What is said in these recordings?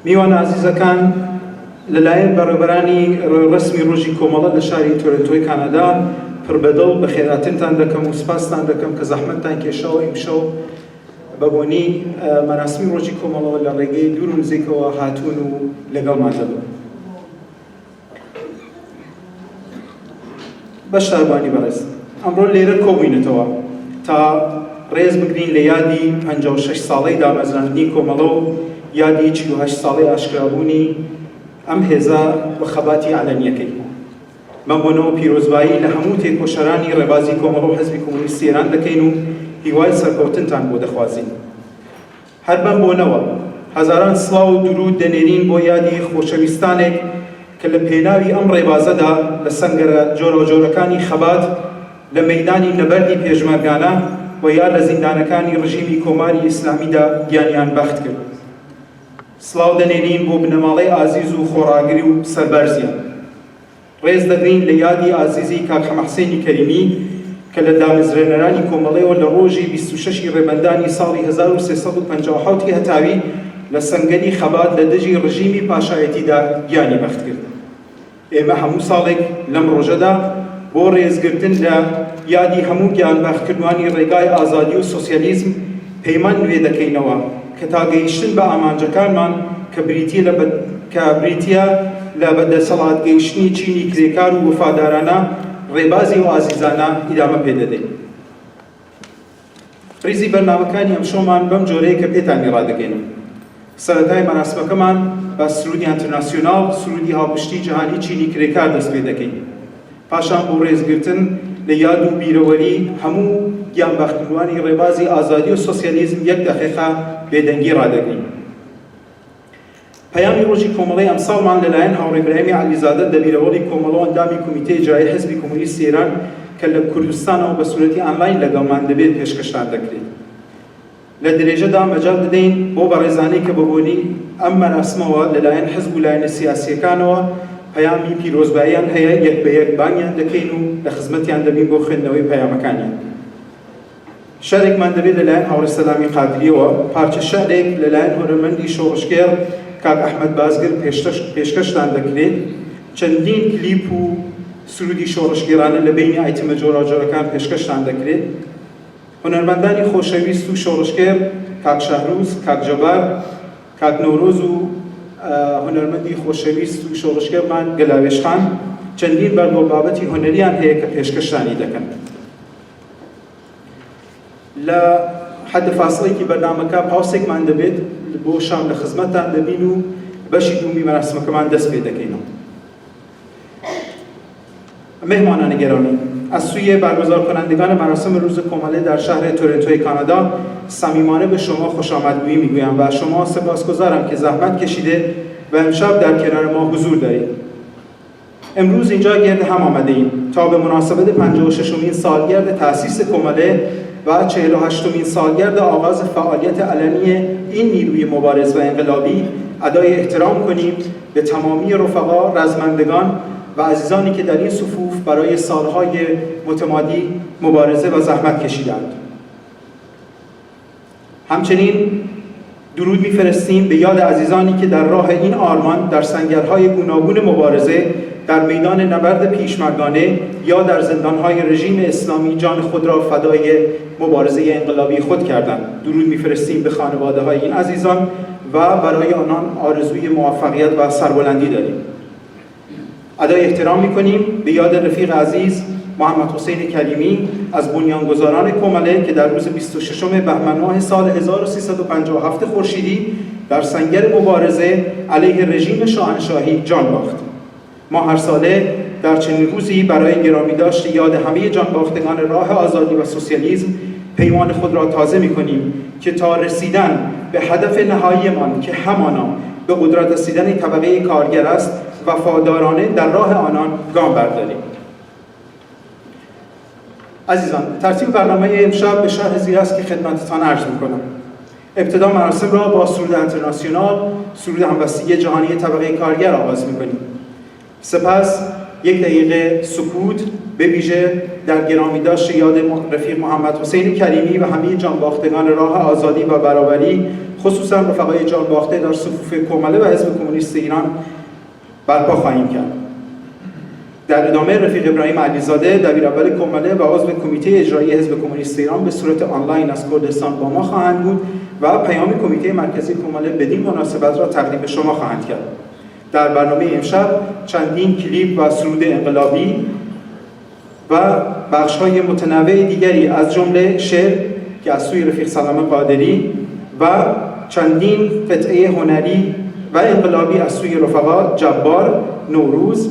میوان عزیزەکان لەلایەن بەڕێوەبەرانی ڕسمی ڕۆژی کۆمەڵە لە شاری تۆرۆنتۆی کانادا پڕبەدڵ بە خێراتنتان دەکەم و سپاستان دەکەم کە زەحمەتتان کێشاوە ئیمشەو بە بۆنی مەراسمی ڕۆژی کۆمەڵەوە لە ڕێگەی دوور و نزیکەوە هاتوون و لەگەڵمان دەبن. بەشداربانی بەڕێز، ئەمڕۆ لێرە کۆبووینەتەوە تا ڕێز بگرین لە یادی 56 ساڵەی دامەزراندنی کۆمەڵە و یادی 48 ساڵەی ئاشکرابوونی ئەم هێزە بە خەباتی عەلەنیەکەی. مەبوونەوە پیرۆزبایی لە هەموو تێکۆشەرانی ڕێبازی کۆمەڵە و حەزبی کۆمۆنیستی ئێران دەکەین و هیوای سەرکەوتنتان بۆ دەخوازین. هەر بەم بۆنەوە هەزاران سڵاو و درود دەنێرین بۆ یادی خۆشەویستانێک کە لە پێناوی ئەم ڕێبازەدا لە سەنگەرە جۆرەوجۆرەکانی خەبات لە مەیدانی نەبەردی پێشمەرگانە و یا لە زیندانەکانی ڕژیمی کۆماری ئیسلامیدا گیانیان بەخت کرد. سڵاو دەنێرین بۆ بنەماڵەی ئازیز و خۆڕاگری و سەربەرزیان. ڕێز دەگرین لە یادی ئازیزی کاک حەمەحسێنی کەریمی کە لە دامەزرێنەرانی کۆمەڵەیەوە لە ڕۆژی 26 ڕێبەندانی ساڵی 1357 هەتاوی لە سەنگەری خەبات لە دژی ڕژیمی پاشایەتیدا گیانی بەخت کرد. ئێمە هەموو ساڵێک لەم ڕۆژەدا بۆ ڕێزگرتن لە یادی هەموو گیانبەختکردوانی ڕێگای ئازادی و سۆسیالیزم پەیمان نوێ دەکەینەوە کە تا گەیشتن بە ئامانجەکانمان کە بریتیە لە بەدەسەڵات گەیشتنی چینی کرێکار و وفادارانە ڕێبازی و ئازیزانە ئیدامە پێدەدەین. ڕیزی بەرنامەکانی ئەمشۆمان بەم جۆرەیە کە پێتانی ڕادەگەینم. سەرەتای مەراسمەکەمان بە سرودی ئینتەرناسیۆناڵ، سرودی هاوپشتی جیهانی چینی کرێکار دەست پێ دەکەین. پاشان بۆ ڕێزگرتن لە یاد و بیرەوەری هەموو گیانبەختکردوانی ڕێبازی ئازادی و سۆسیالیزم یەک دەقیقە بێدەنگی ڕادەگەین. پەیامی ڕۆژی کۆمەڵەی ئەمساڵمان لەلایەن هاوڕێ ئیبراهیمی عەلیزادە دەبیرەوەڵی کۆمەڵە و ئەندامی کۆمیتەی ئیجرایی حەزبی کۆمۆنیستی ئێران کە لە کوردستانەوە بە سورەتی ئانلاین لەگەڵمان دەبێت پێشکەشتان دەکرێت. لە درێژەدا مەجال دەدەین بۆ بەڕێزانەی کە بەبوونی ئەم مەراسمەوە لەلایەن حەزب و لایەنە سیاسیەکانەوە پەیامی پیرۆزباییان هەیە، یەک بە یەک بانگیان دەکەین و لە خزمەتیان دەبین بۆ خوێندنەوەی پەیامەکانیان. شارێکمان دەبێت لەلایەن هاوڕێ سەلامی قادریەوە پارچە شارێک لەلایەن هۆنەرمەندی شۆڕشکێر کاک ئەحمەد بازگر پێشکەشتان دەکرێت. چەندین کلیپ و سرودی شۆڕشگێرانە لە بینی ئایتمە جۆراوجۆرەکان پێشکەشتان دەکرێت. هۆنەرمەندانی خۆشەویست و شۆڕشگێر کاک شەهروز، کاک جەبار، کاک نۆرۆز و هۆنەرمەندی خۆشەویست و شۆڕشگێرمان گەلاوێشخان چەندین بەرگۆ بابەتی هۆنەریان هەیە کە پێشکەشتانی دەکەن. لە حەدە فاسڵێکی بەرنامەکە پاوسێکمان دەبێت بۆ شام لە خزمەتتان دەبین و بەشی دوومی مەراسمەکەمان دەست پێ دەکەینەوە. مهمانان گرامی، از سوی برگزار کنندگان مراسم روز کۆمەڵە در شهر تورنتوی کانادا صمیمانه به شما خوش آمدگویی میگویم و شما سپاسگزارم که زحمت کشیده و امشب در کنار ما حضور دارید. امروز اینجا گرد هم آمده ایم تا به مناسبت 56مین سالگرد تأسیس کۆمەڵە و 48مین سالگرد آغاز فعالیت علنی این نیروی مبارز و انقلابی ادای احترام کنیم به تمامی رفقا، رزمندگان و عزیزانی که در این صفوف برای سالهای متمادی مبارزه و زحمت کشیدند. همچنین درود می‌فرستیم به یاد عزیزانی که در راه این آرمان در سنگرهای گوناگون مبارزه در میدان نبرد پیشمرگانه یا در زندانهای رژیم اسلامی جان خود را فدای مبارزه انقلابی خود کردند. درود می‌فرستیم به خانواده‌های این عزیزان و برای آنان آرزوی موفقیت و سربلندی داریم. ادای احترام می‌کنیم به یاد رفیق عزیز محمد حسین کریمی از بنیانگذاران کۆمەڵە که در روز 26 بهمن ماه سال 1357 خورشیدی در سنگر مبارزه علیه رژیم شاهنشاهی جان باخت. ما هر ساله در چنین روزی برای گرامی داشت یاد همه جانباختگان راه آزادی و سوسیالیسم پیمان خود را تازه می‌کنیم که تا رسیدن به هدف نهاییمان که همانا به قدرت رسیدن طبقه کارگر است وفادارانه در راه آنان گام برداریم. عزیزان، ترتیب برنامه امشب به شرح زیر است که خدمتتان عرض می‌کنم. ابتدا مراسم را با سرود اینترناسیونال، سرود همبستگی جهانی طبقه کارگر آغاز می‌کنیم. سپس یک دقیقه سکوت به ویژه در گرامیداشت یاد رفیق محمد حسین کریمی و همه جانباختگان راه آزادی و برابری، خصوصا رفقای جانباخته در صفوف کمله و حزب کمونیست ایران برپا خواهیم کرد. در ادامه رفیق ابراهیم علیزاده دبیراول کمله و عضو کمیته اجرایی حزب کمونیست ایران به صورت آنلاین از کردستان با ما خواهند بود و پیام کمیته مرکزی کمله بدین مناسبت را تقدیم به شما خواهند کرد. در برنامه امشب چندین کلیپ و سرود انقلابی و بخش‌های متنوع دیگری از جمله شعر که از سوی رفیق سلام قادری و چندین قطعه هنری و انقلابی از سوی رفقا جبار، نوروز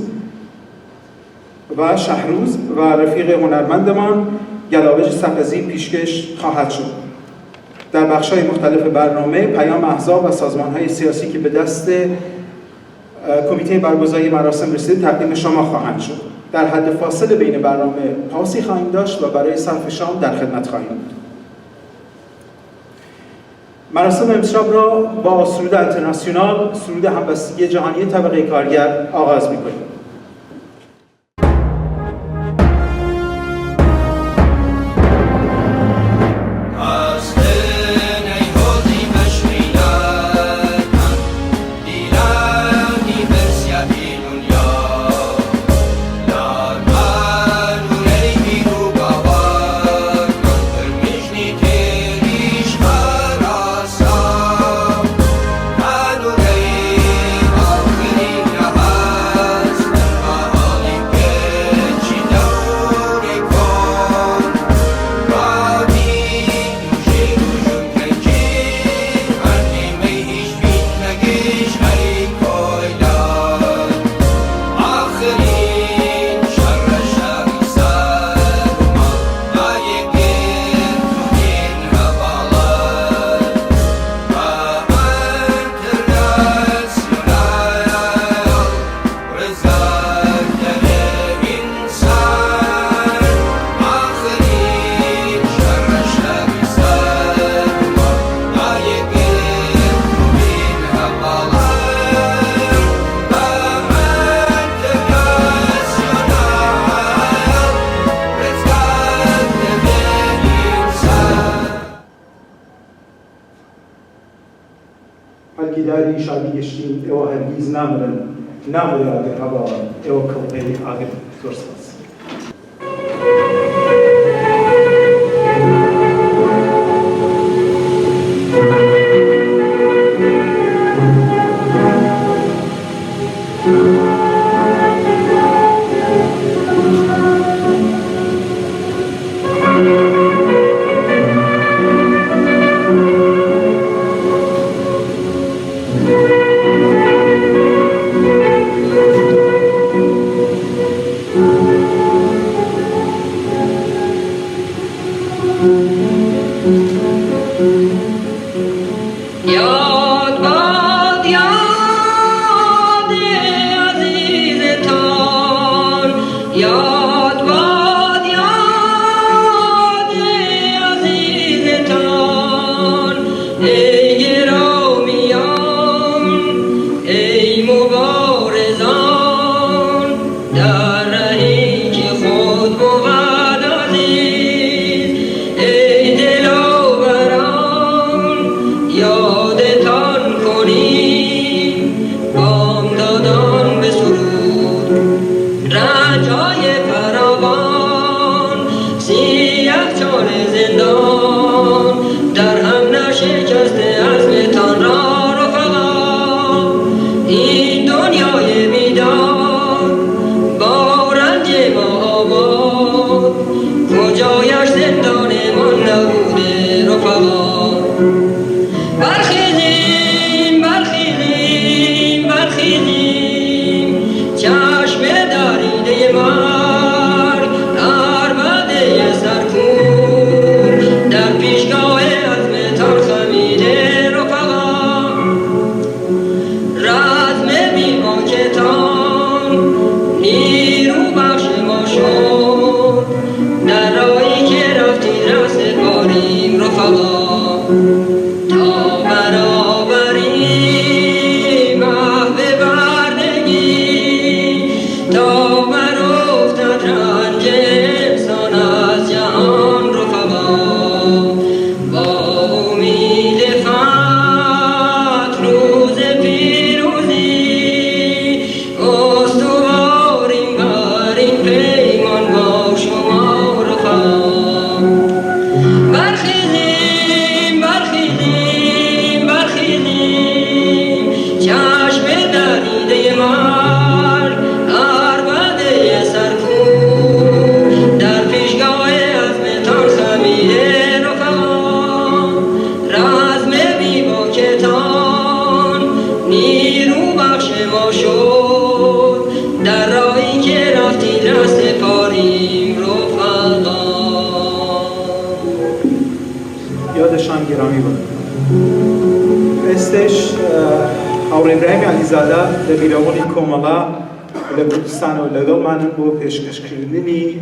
و شهروز و رفیق هنرمندمان گلاوج سقزی پیشکش خواهد شد. در بخش‌های مختلف برنامه پیام احزاب و سازمان‌های سیاسی که به دست کمیته برگزاری مراسم رسیده تقدیم شما خواهند شد. در حد فاصله بین برنامه پاسی خواهیم داشت و برای صرف شام در خدمت خواهیم بود. مراسم امشب را با سرود انترناسیونال، سرود همبستگی جهانی طبقه کارگر آغاز می‌کنیم. هەرگیداری شادی گەشتین ئێوە هەرگیز نامرن نابووە ئەگەر هەباوە ئێوە کەڵقەی ئاگر زۆر سپاس. فدا شد در راهی که رفتی در سپاریم رفقا. یادشان گرامی بود. استش هاور ابراهیم علیزاده لبیرونی کوملا لکردستان و لگل مانن بو پیشکشکردنی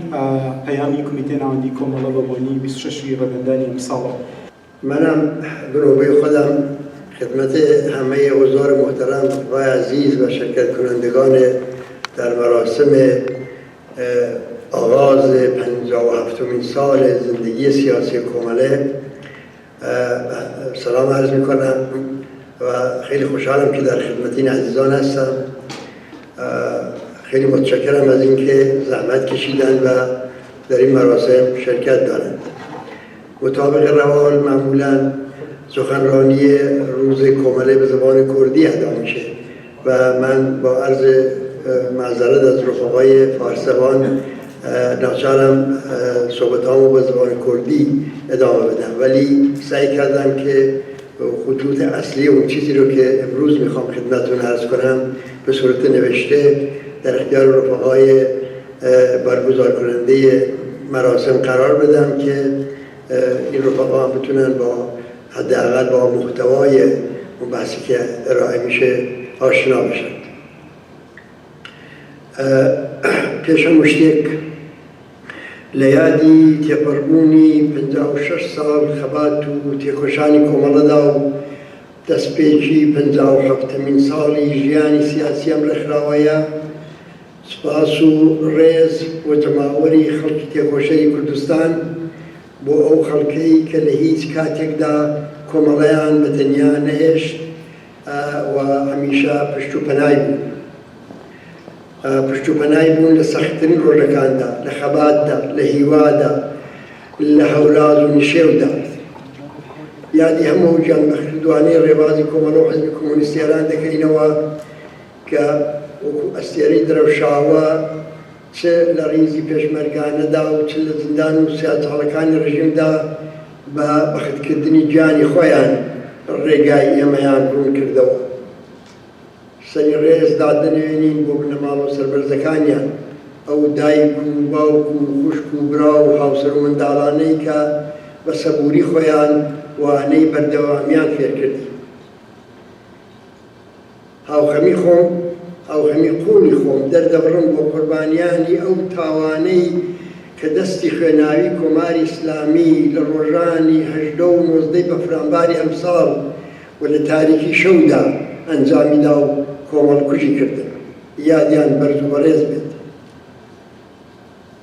پیامی کمیته نواندی کوملا بابانی 26 رمضان امسال. منم گروه خودم خدمت همه حضار محترم و عزیز و شرکت کنندگان در مراسم آغاز 57مین سال زندگی سیاسی کومله سلام عرض میکنم و خیلی خوشحالم که در خدمت این عزیزان هستم. خیلی متشکرم از اینکه زحمت کشیدن و در این مراسم شرکت دارند. مطابق روال معمولا سخنرانی روز کومله به زبان کردی ادا میشه و من با عرض معذرت از رفقای فارسوان ناچارم صحبتامو به زبان کردی ادامه بدم، ولی سعی کردم که خطوط اصلی اون چیزی رو که امروز میخوام خدمتتون عرض کنم به صورت نوشته در اختیار رفقای برگزار کننده مراسم قرار بدم که این رفقا هم بتونن با حداقل با محتوای اون بحثی که ارائه میشه آشنا بشن. پیشم مشتیک لیادی تیپرگونی 56 سال خبات و تیخوشانی کومله دا و دەستپێکی 57مین ساڵی ژیانی سیاسی ئەم ڕێکخراوەیە سوپاس و ڕێز و جەماوەری خەڵکی تێکۆشەی کوردستان بۆ ئەو خەڵکەی کە لە هیچ کاتێکدا کۆمەڵەیان بەتەنیا نەهێشت و هەمیشە پشت و پەنای بوون. پشت و پەنای بوون لە سەختترین ڕۆژەکاندا، لە خەباتدا، لە هیوادا، لە هەوراز و نشێودا. یادی هەموو گیانبەخشدوانەی ڕێبازی کۆمەڵە و حزبی کۆمۆنیستیەران دەکەینەوە کە وەکو ئەستێرەی درەوشاوە چ لە ڕیزی پێشمەرگانەدا و چ لە زیندان و سیاسەڵەکانی ڕژیمدا بە بەختکردنی گیانی خۆیان ڕێگای ئێمەیان ڕوون کردەوە. سەری ڕێز دادەنوێنین بۆ بنەماڵ و سەربەرزەکانیان، ئەو دایک و باوک و خوشک و برا و هاوسەر و منداڵانەی کە بە سەبووری خۆیان وانەی بەردەوامیان فێرکردی. هاوخەمی خۆم، هاوخەمی قوڵی خۆم دەردەبڕم بۆ قوربانیانی ئەو تاوانەی کە دەستی خوێناوی کۆماری ئیسلامی لە ڕۆژانی 18 و 19 بەفرامباری ئەمساڵ و لە تاریکی شەودا ئەنجامیدا و کۆمەڵکوژی کردن. یادیان بەرز و بەڕێز بێت.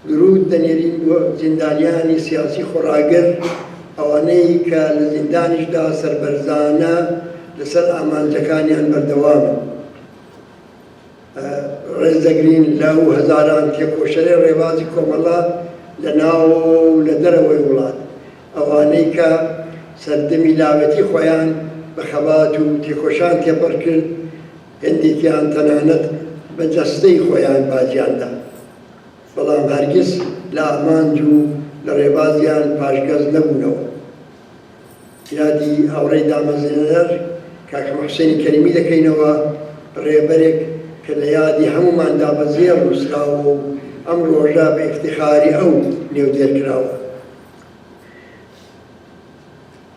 درود دەنێرین بۆ زیندانیانی سیاسی خۆڕاگر، ئەوانەی کە لە زیندانیشدا سەربەرزانە لەسەر ئامانجەکانیان بەردەوامن. ڕێز دەگرین لەو هەزاران تێکۆشەرەی ڕێبازی کۆمەڵە لە ناو و لە دەرەوەی وڵات، ئەوانەی کە سەردەمی لاوەتی خۆیان بە خەبات و تێکۆشان تێپەڕ کرد، هێندێکیان تەنانەت بە جەستەی خۆیان باجیاندا، بەڵام هەرگیز لە ئامانج و لە ڕێبازیان پاشگەز نەبوونەوە. یادی هاوڕێی دامەزێنەر کاکە حوسێنی کەریمی دەکەینەوە، ڕێبەرێک کە لە یادی هەموماندا بەزێر نووسراوە و ئەم ڕۆژە بە ئیفتیخاری ئەو نێودێرکراوە.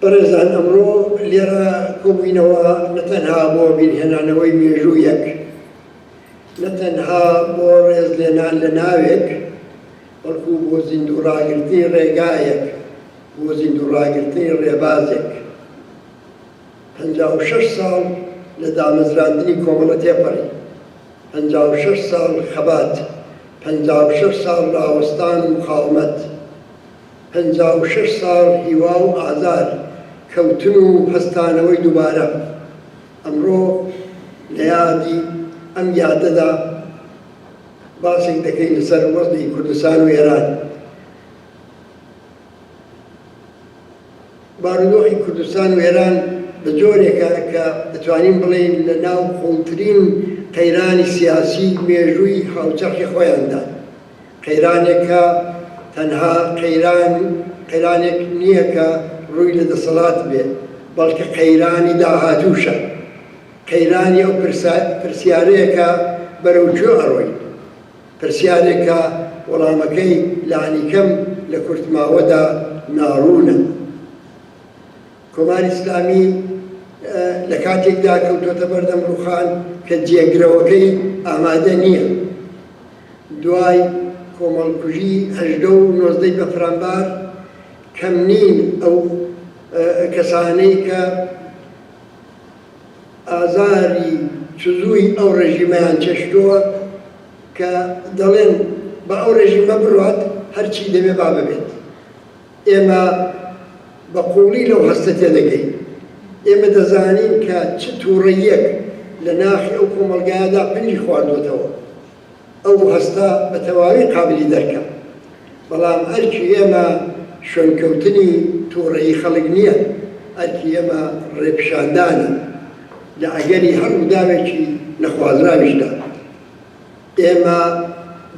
بەڕێزان، ئەمڕۆ لێرە کۆبووینەوە نەتەنها بۆ بیرهێنانەوەی مێژوویەک، نەتەنها بۆ ڕێزلێنان لە ناوێک، بەڵکو بۆ زیندوڕاگرتنی ڕێگایەک، بۆ زیندوڕاگرتنی ڕێبازێک. 56 ساڵ لە دامەزراندنی کۆمەڵە تێپەڕی، 56 ساڵ خەبات، 56 ساڵ ڕاوەستان و مقاومەت، 56 ساڵ هیوا و ئازار، کەوتن و هەستانەوەی دووبارە. ئەمڕۆ لە یادی ئەم یادەدا باسێک دەکەین لەسەر وەزعی کوردستان و ئێران. بارودۆخی کوردستان و ئێران بە جۆرێکە کە دەتوانین بڵێین لە ناو قوڵترین قەیرانی سیاسی مێژووی هاوچەرخی خۆیاندا. قەیرانێک کە تەنها قەیرانێک نییە کە ڕووی لە دەسەڵات بێ، بەڵکە قەیرانی داهاتووشە. قەیرانی ئەو پرسیارەیەکە بەرەوچۆ ئەڕۆی، پرسیارێکە وەڵامەکەی لانیکەم لە کورتماوەدا ناڕوونە. کۆماری ئیسلامی لە کاتێکدا کەوتۆتە بەردەم ڕووخان کە جێگرەوەکەی ئامادە نییە. دوای کۆمەڵکوژی 18 و 19 بەفرامبار کەم نین ئەو کەسانەی کە ئازاری چزووی ئەو ڕێژیمەیان چەشتووە کە دەڵێن بە ئەو ڕێژیمە بڕات هەرچی دەبێ با ببێت. ئێمە بە قوڵی لەو هەستە تێدەگەین. ئێمە دەزانین کە چ تووڕەیەک لە ناخی ئەو کۆمەلگایەدا پنجی خواردوێتەوە. ئەو هەستە بە تەواوی قابلی دەرکە. بەڵام ئەرکی ئێمە شوێنکەوتنی تووڕەیی خەڵک نییە، ئەرکی ئێمە ڕێپشاندانە لە ئەگەری هەر ڕووداوێکی نەخوازراویشدا. ئێمە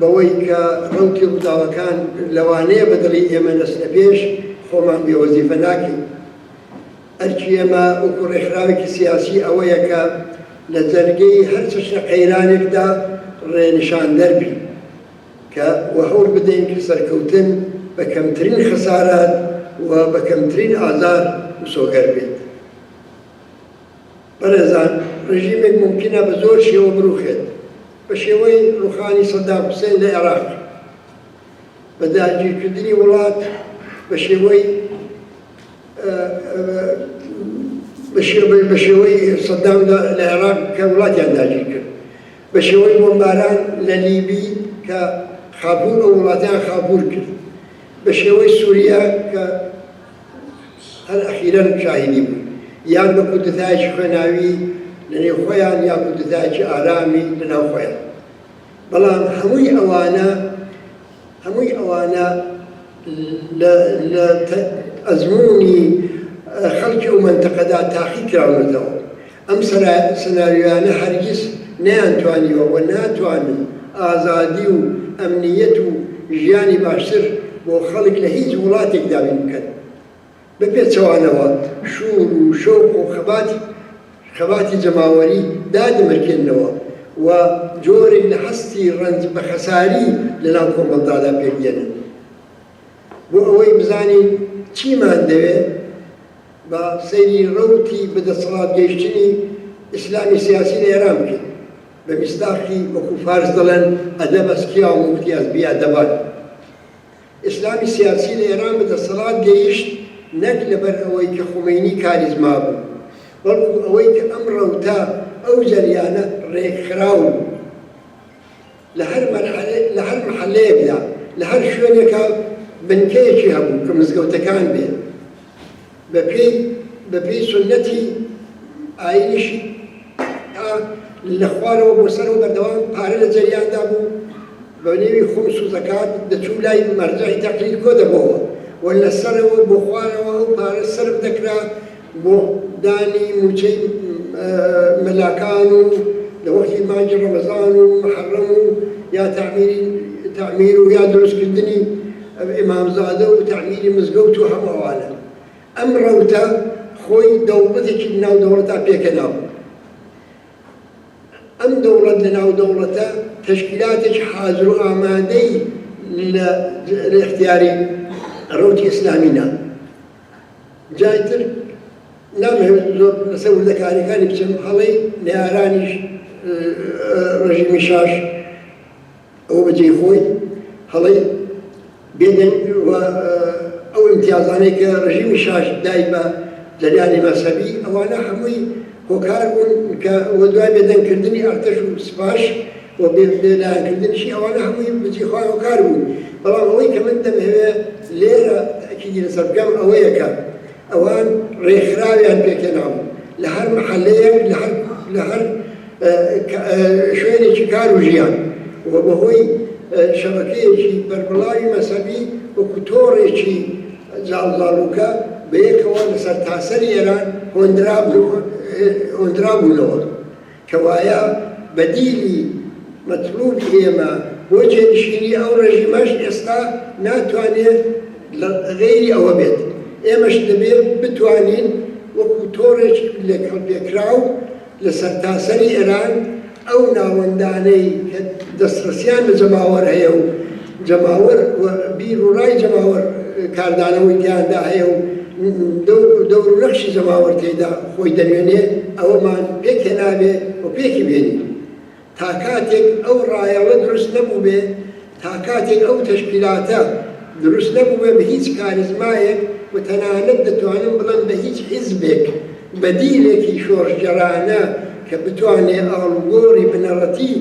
بەوەی کە ڕەوتی ڕووداوەکان لەوانەیە بەدڵی ئێمە دەستە پێش خۆمان بێوەزیفە ناکەین. ئەرکی ئێمە وەکو ڕێکخراوێکی سیاسی ئەوەیە کە لە جەرگەی هەر چەشنە قەیرانێکدا ڕێنیشان دەربی کە وە هەوڵ بدەین کە سەرکەوتن بە کەمترین خەسارات و بە کەمترین ئازار وسۆگەر بێت. بەڕێزان، ڕژیمێک ممکنە بە زۆر شێوە بڕوخێت، بە شێوەی ڕوخانی سەدام حوسێن لە عێراق، بە داگیرکردنی وڵات بە شێوەی سەدام لە عێراق کە وڵاتیان داگیر کرد، بە شێوەی بۆمباران لە لیبی کە خابوور ئەو وڵاتیان خابوور کرد، بە شێوەی سووریا کە هەر ئەخیرەن شاهیدی بوو، یان بە کودتایەکی خوێناوی لە نێو خۆیان یا کودتایەکی ئارامی لە ناو خۆیان. بەڵام هەمووی ئەوانە لە ئەزموونی خەڵکی ئەو مەنتەقەدا تاقی کراونەتەوە. ئەم سەناریۆیانە هەرگیز نەیانتوانیوە و ناتوانن ئازادی و ئەمنیەت و ژیانی باشتر بۆ خەڵک لە هیچ وڵاتێک دابین بکەن. بەپێچەوانەوە شور و شۆق و خەباتی جەماوەری دادمەرکێنەوە و جۆرێک لە هەستی ڕەنج بە خەساری لە ناو کۆمەڵدادا پێگەێنن. بۆ ئەوەی بزانین چیمان دەوێت بە سەیری ڕەوتی بەدەسەڵات گەیشتنی ئیسلامی سیاسی لە ئێران بکەین. بە میستاقی وەکو فارس دەڵێن ئەدەب ئەسکیا و موفتیاز بیا دەبات. ئیسلامی سیاسی لە ئێران بەدەسەڵات گەیشت نەک لەبەر ئەوەی کە خومەینی کاریزما بوو، بەڵکو ئەوەی کە ئەم ڕەوتە ئەو جەریانە ڕێکخراون لە هەر محەلەیەکدا لە هەر شوێنێکە بنکەیەکی هەبوو کە مزگەوتەکان بێت بە پێی سنەتی ئاینیشی لە خوارەوە بۆ سەرەوە بەردەوام پارە لە جەریاندا بوو، بە نێوی خومس و زەکات دەچوو لای مەرجەعی تەقلید کۆ دەبەوە و لە سەرەوە بۆ خوارەوە ئەو پارە سەرف دەکرا بۆ دانی موچەی مەلاکان و لە وەختی مانگی ڕەمەزان و محەڕەم و یا تعمیر و یا دروستکردنی ئیمامزادە و تعمیری مزگەوت و هەمووانە. ئەم ڕەوتە خۆی دەوڵەتێکی ناو دەوڵەتا پێکەناو. ئەم دەوڵەت لە ناو دەوڵەتە تەشکیلاتێکی حاضر و ئامادەی لە اختیاری ڕەوتی ئیسلامینا. جایتر نامەوێت زۆر لەسەر وردەکاریەکانی بچم، هەڵەی نێرانیش ڕژیمی شاش ئەوە بەجێی خۆی هەڵەی بێدەن ئەو امتیازانەی کە ڕژیمی شاش دای بە جەریانی مەسەبی ئەوانە هەمووی هۆکار بوون کە وە دوای بێدەنکردنی ئەرتەش و سپاش و بێلایەنکردنیشی ئەوانە هەمووی بەجێی خۆی هۆکار بوون. بەڵام ئەوەی کە من دەمەوێت لێرە تەئکیدی لەسەر بکەم ئەوەیە کە ئەوان ڕێکخراویان پێکەناو لە هەر محەلەیەک لە هەر شوێنێکی کار و ژیان و بەهۆی شەبەکەیەکی بەربڵاوی مەسەبی وەکو تۆڕێکی جاڵزاڵوکە بەیەکەوە لەسەر تاسەری ئێران هۆندرا بوونەوە کە وایە بەدیلی مەطلوبی ئێمە بۆ جێنشینی ئەو ڕێژیمەش ئێستا ناتوانێت غەیری ئەوە بێت. ئێمەش دەبێت بتوانین وەکو تۆڕێکی لێکراو لە سەرتاسەری ئێران ئەو ناوەندانەی کە دەسترسیان بە جەماوەر هەیە و جەماوەر بیر و ڕای جەماوەر کاردانەوەی تیاندا هەیە و دەور و نەخشی جەماوەر تێدا خۆی دەمێنێ ئەوەمان پێکهێنابێ و پێکی بێنی تا کاتێک ئەو ڕایەوە دروست نەبوو بێ تا کاتێک ئەو تەشکیلاتە دروست نەبوو بێ بە هیچ کاریزمایەک و تەنانەت دەتوانن بڵێن بە هیچ حیزبێک بەدیلێکی شۆڕژەرانە کە بتوانێ ئاڵوگۆڕی بنەڕەتی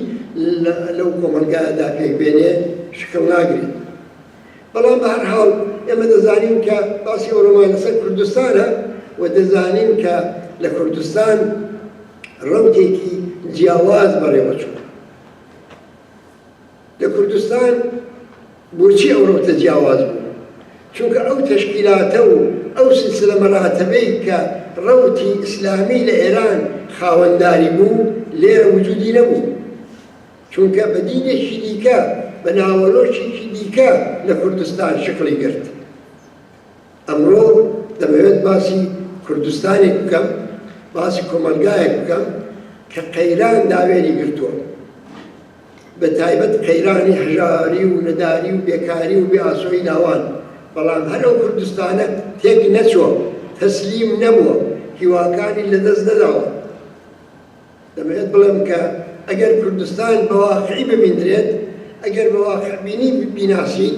لەو کۆمەلگایەدا پێک بێنێ شکەم ناگرێت. بەڵام بە هەر حاڵ ئێمە دەزانین کە باسی ئەوڕۆمان لەسەر کوردستانە و دەزانین کە لە کوردستان ڕەوتێکی جیاواز بەڕێوە چوو. لە کوردستان بۆچی ئەو ڕەوتە جیاواز بوو؟ چونکە ئەو تەشکیلاتە و ئەو سلسلە مەراتەبەی کە ڕەوتی ئیسلامی لە ئێران خاوەنداری بوو لێرە وجودی نەبوو. چونکە بە دینێکی دیکە بە ناوەڕۆژێکی دیکە لە کوردستان شکڵی گرت. ئەمڕۆ دەمەوێت باسی کوردستانێک بکەم، باسی کۆمەلگایەک بکەم کە قەیران داوێنی گرتووە. بە تایبەت قەیرانی هەژاری و نەداری و بێکاری و بێئاسۆیی ناوان. بەڵام هەر ئەو کوردستانە تێک نەچووە، تەسلیم نەبووە، هیواکانی لەدەست نەداوە. دەمەوێت بڵێم کە ئەگەر کوردستان بە واقعی ببیندرێت، ئەگەر بە واقعبینی بیناسین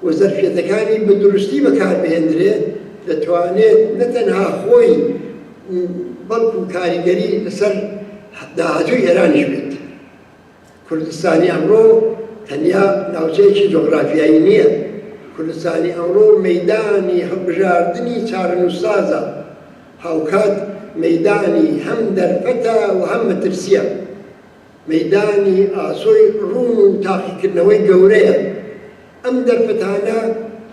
و زەرفیەتەکانی بە دروستی بەکاربهێنرێت، دەتوانێت نەتەنها خۆی بەڵکو کاریگەری لەسەر داهاتووی ئێرانیش بێت. کوردستانی ئەمڕۆ تەنیا ناوچەیەکی جۆغرافیایی نییە. کوردستانی ئەمڕۆ مەیدانی هەڵبژاردنی چارەنووسسازە، هاوکات مەیدانی هەم دەرفەتە و هەم مەترسیە. مەیدانی ئاسۆی ڕوون و تاقیکردنەوەی گەورەیە. ئەم دەرفەتانە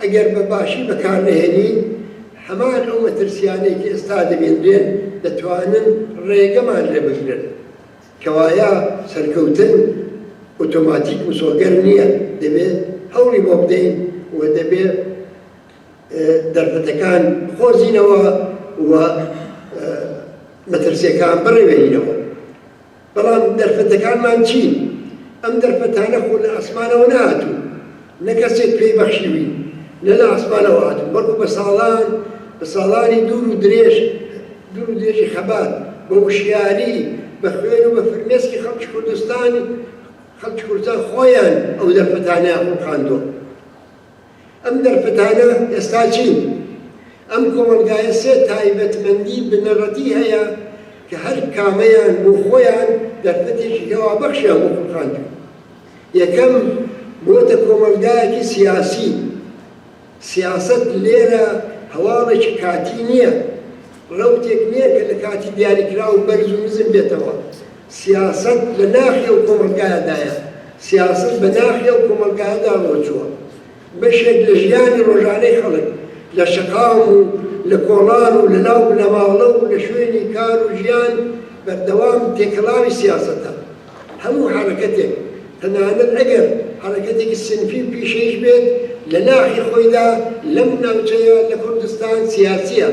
ئەگەر بە باشی بەکارنەهێنین، هەمان ئەو مەترسیانەیەکی ئێستا دەبێنرێن دەتوانن ڕێگەمان لێ بگرن. کەوایە سەرکەوتن ئۆتۆماتیک مسۆگەر نییە، دەبێت هەوڵی بۆ بدەین و دەبێت دەرفەتەکان خۆزینەوە و مەترسیەکان بڕێوێنینەوە. بەڵام دەرفەتەکانمان چین؟ ئەم دەرفەتانە خۆ لە ئاسمانەوە نهاتوو، نە کەسێک پێی بەخشیوی، نە لە ئاسمانەوە هاتوو، بەڵکو بە ساڵانی دوور و درێژی خەبات بە وشیاری بە خوێن و بە فرمێسکی خەڵکی کوردستان خۆیان ئەو دەرفەتانە خاندووە. ئەم دەرفەتانە ئێستا چین؟ ئەم کۆمەلگایە سێ تایبەتمەندی بنەڕەتی هەیە کە هەر کامەیان بۆ خۆیان دەرفەتێکی هێوابەخشیان بۆ خاندووە. یەکەم بۆتە کۆمەلگایەکی سیاسی. سیاست لێرە هەواڵێکی کاتی نییە، ڕەوتێک نییە کە لە کاتی دیاریکرا و بەرز و نزم بێتەوە. سیاست لە ناخیە و کۆمەلگایەدایە، سیاست بە ناخیە و کۆمەلگایەدا ڕۆچووە. بەشێک لە ژیانی ڕۆژانەی خەڵک لە شەقام و لە کۆڵان و لە ناو بنەماڵە و لە شوێنی کار و ژیان بەردەوام تێکەڵاوی سیاسەتە. هەموو حرەکەتێک تەنانەت ئەگەر حرەکەتێکی سنفی پیشەیش بێت لە ناخی خۆیدا لەم ناوچەیە لە کوردستان سیاسیە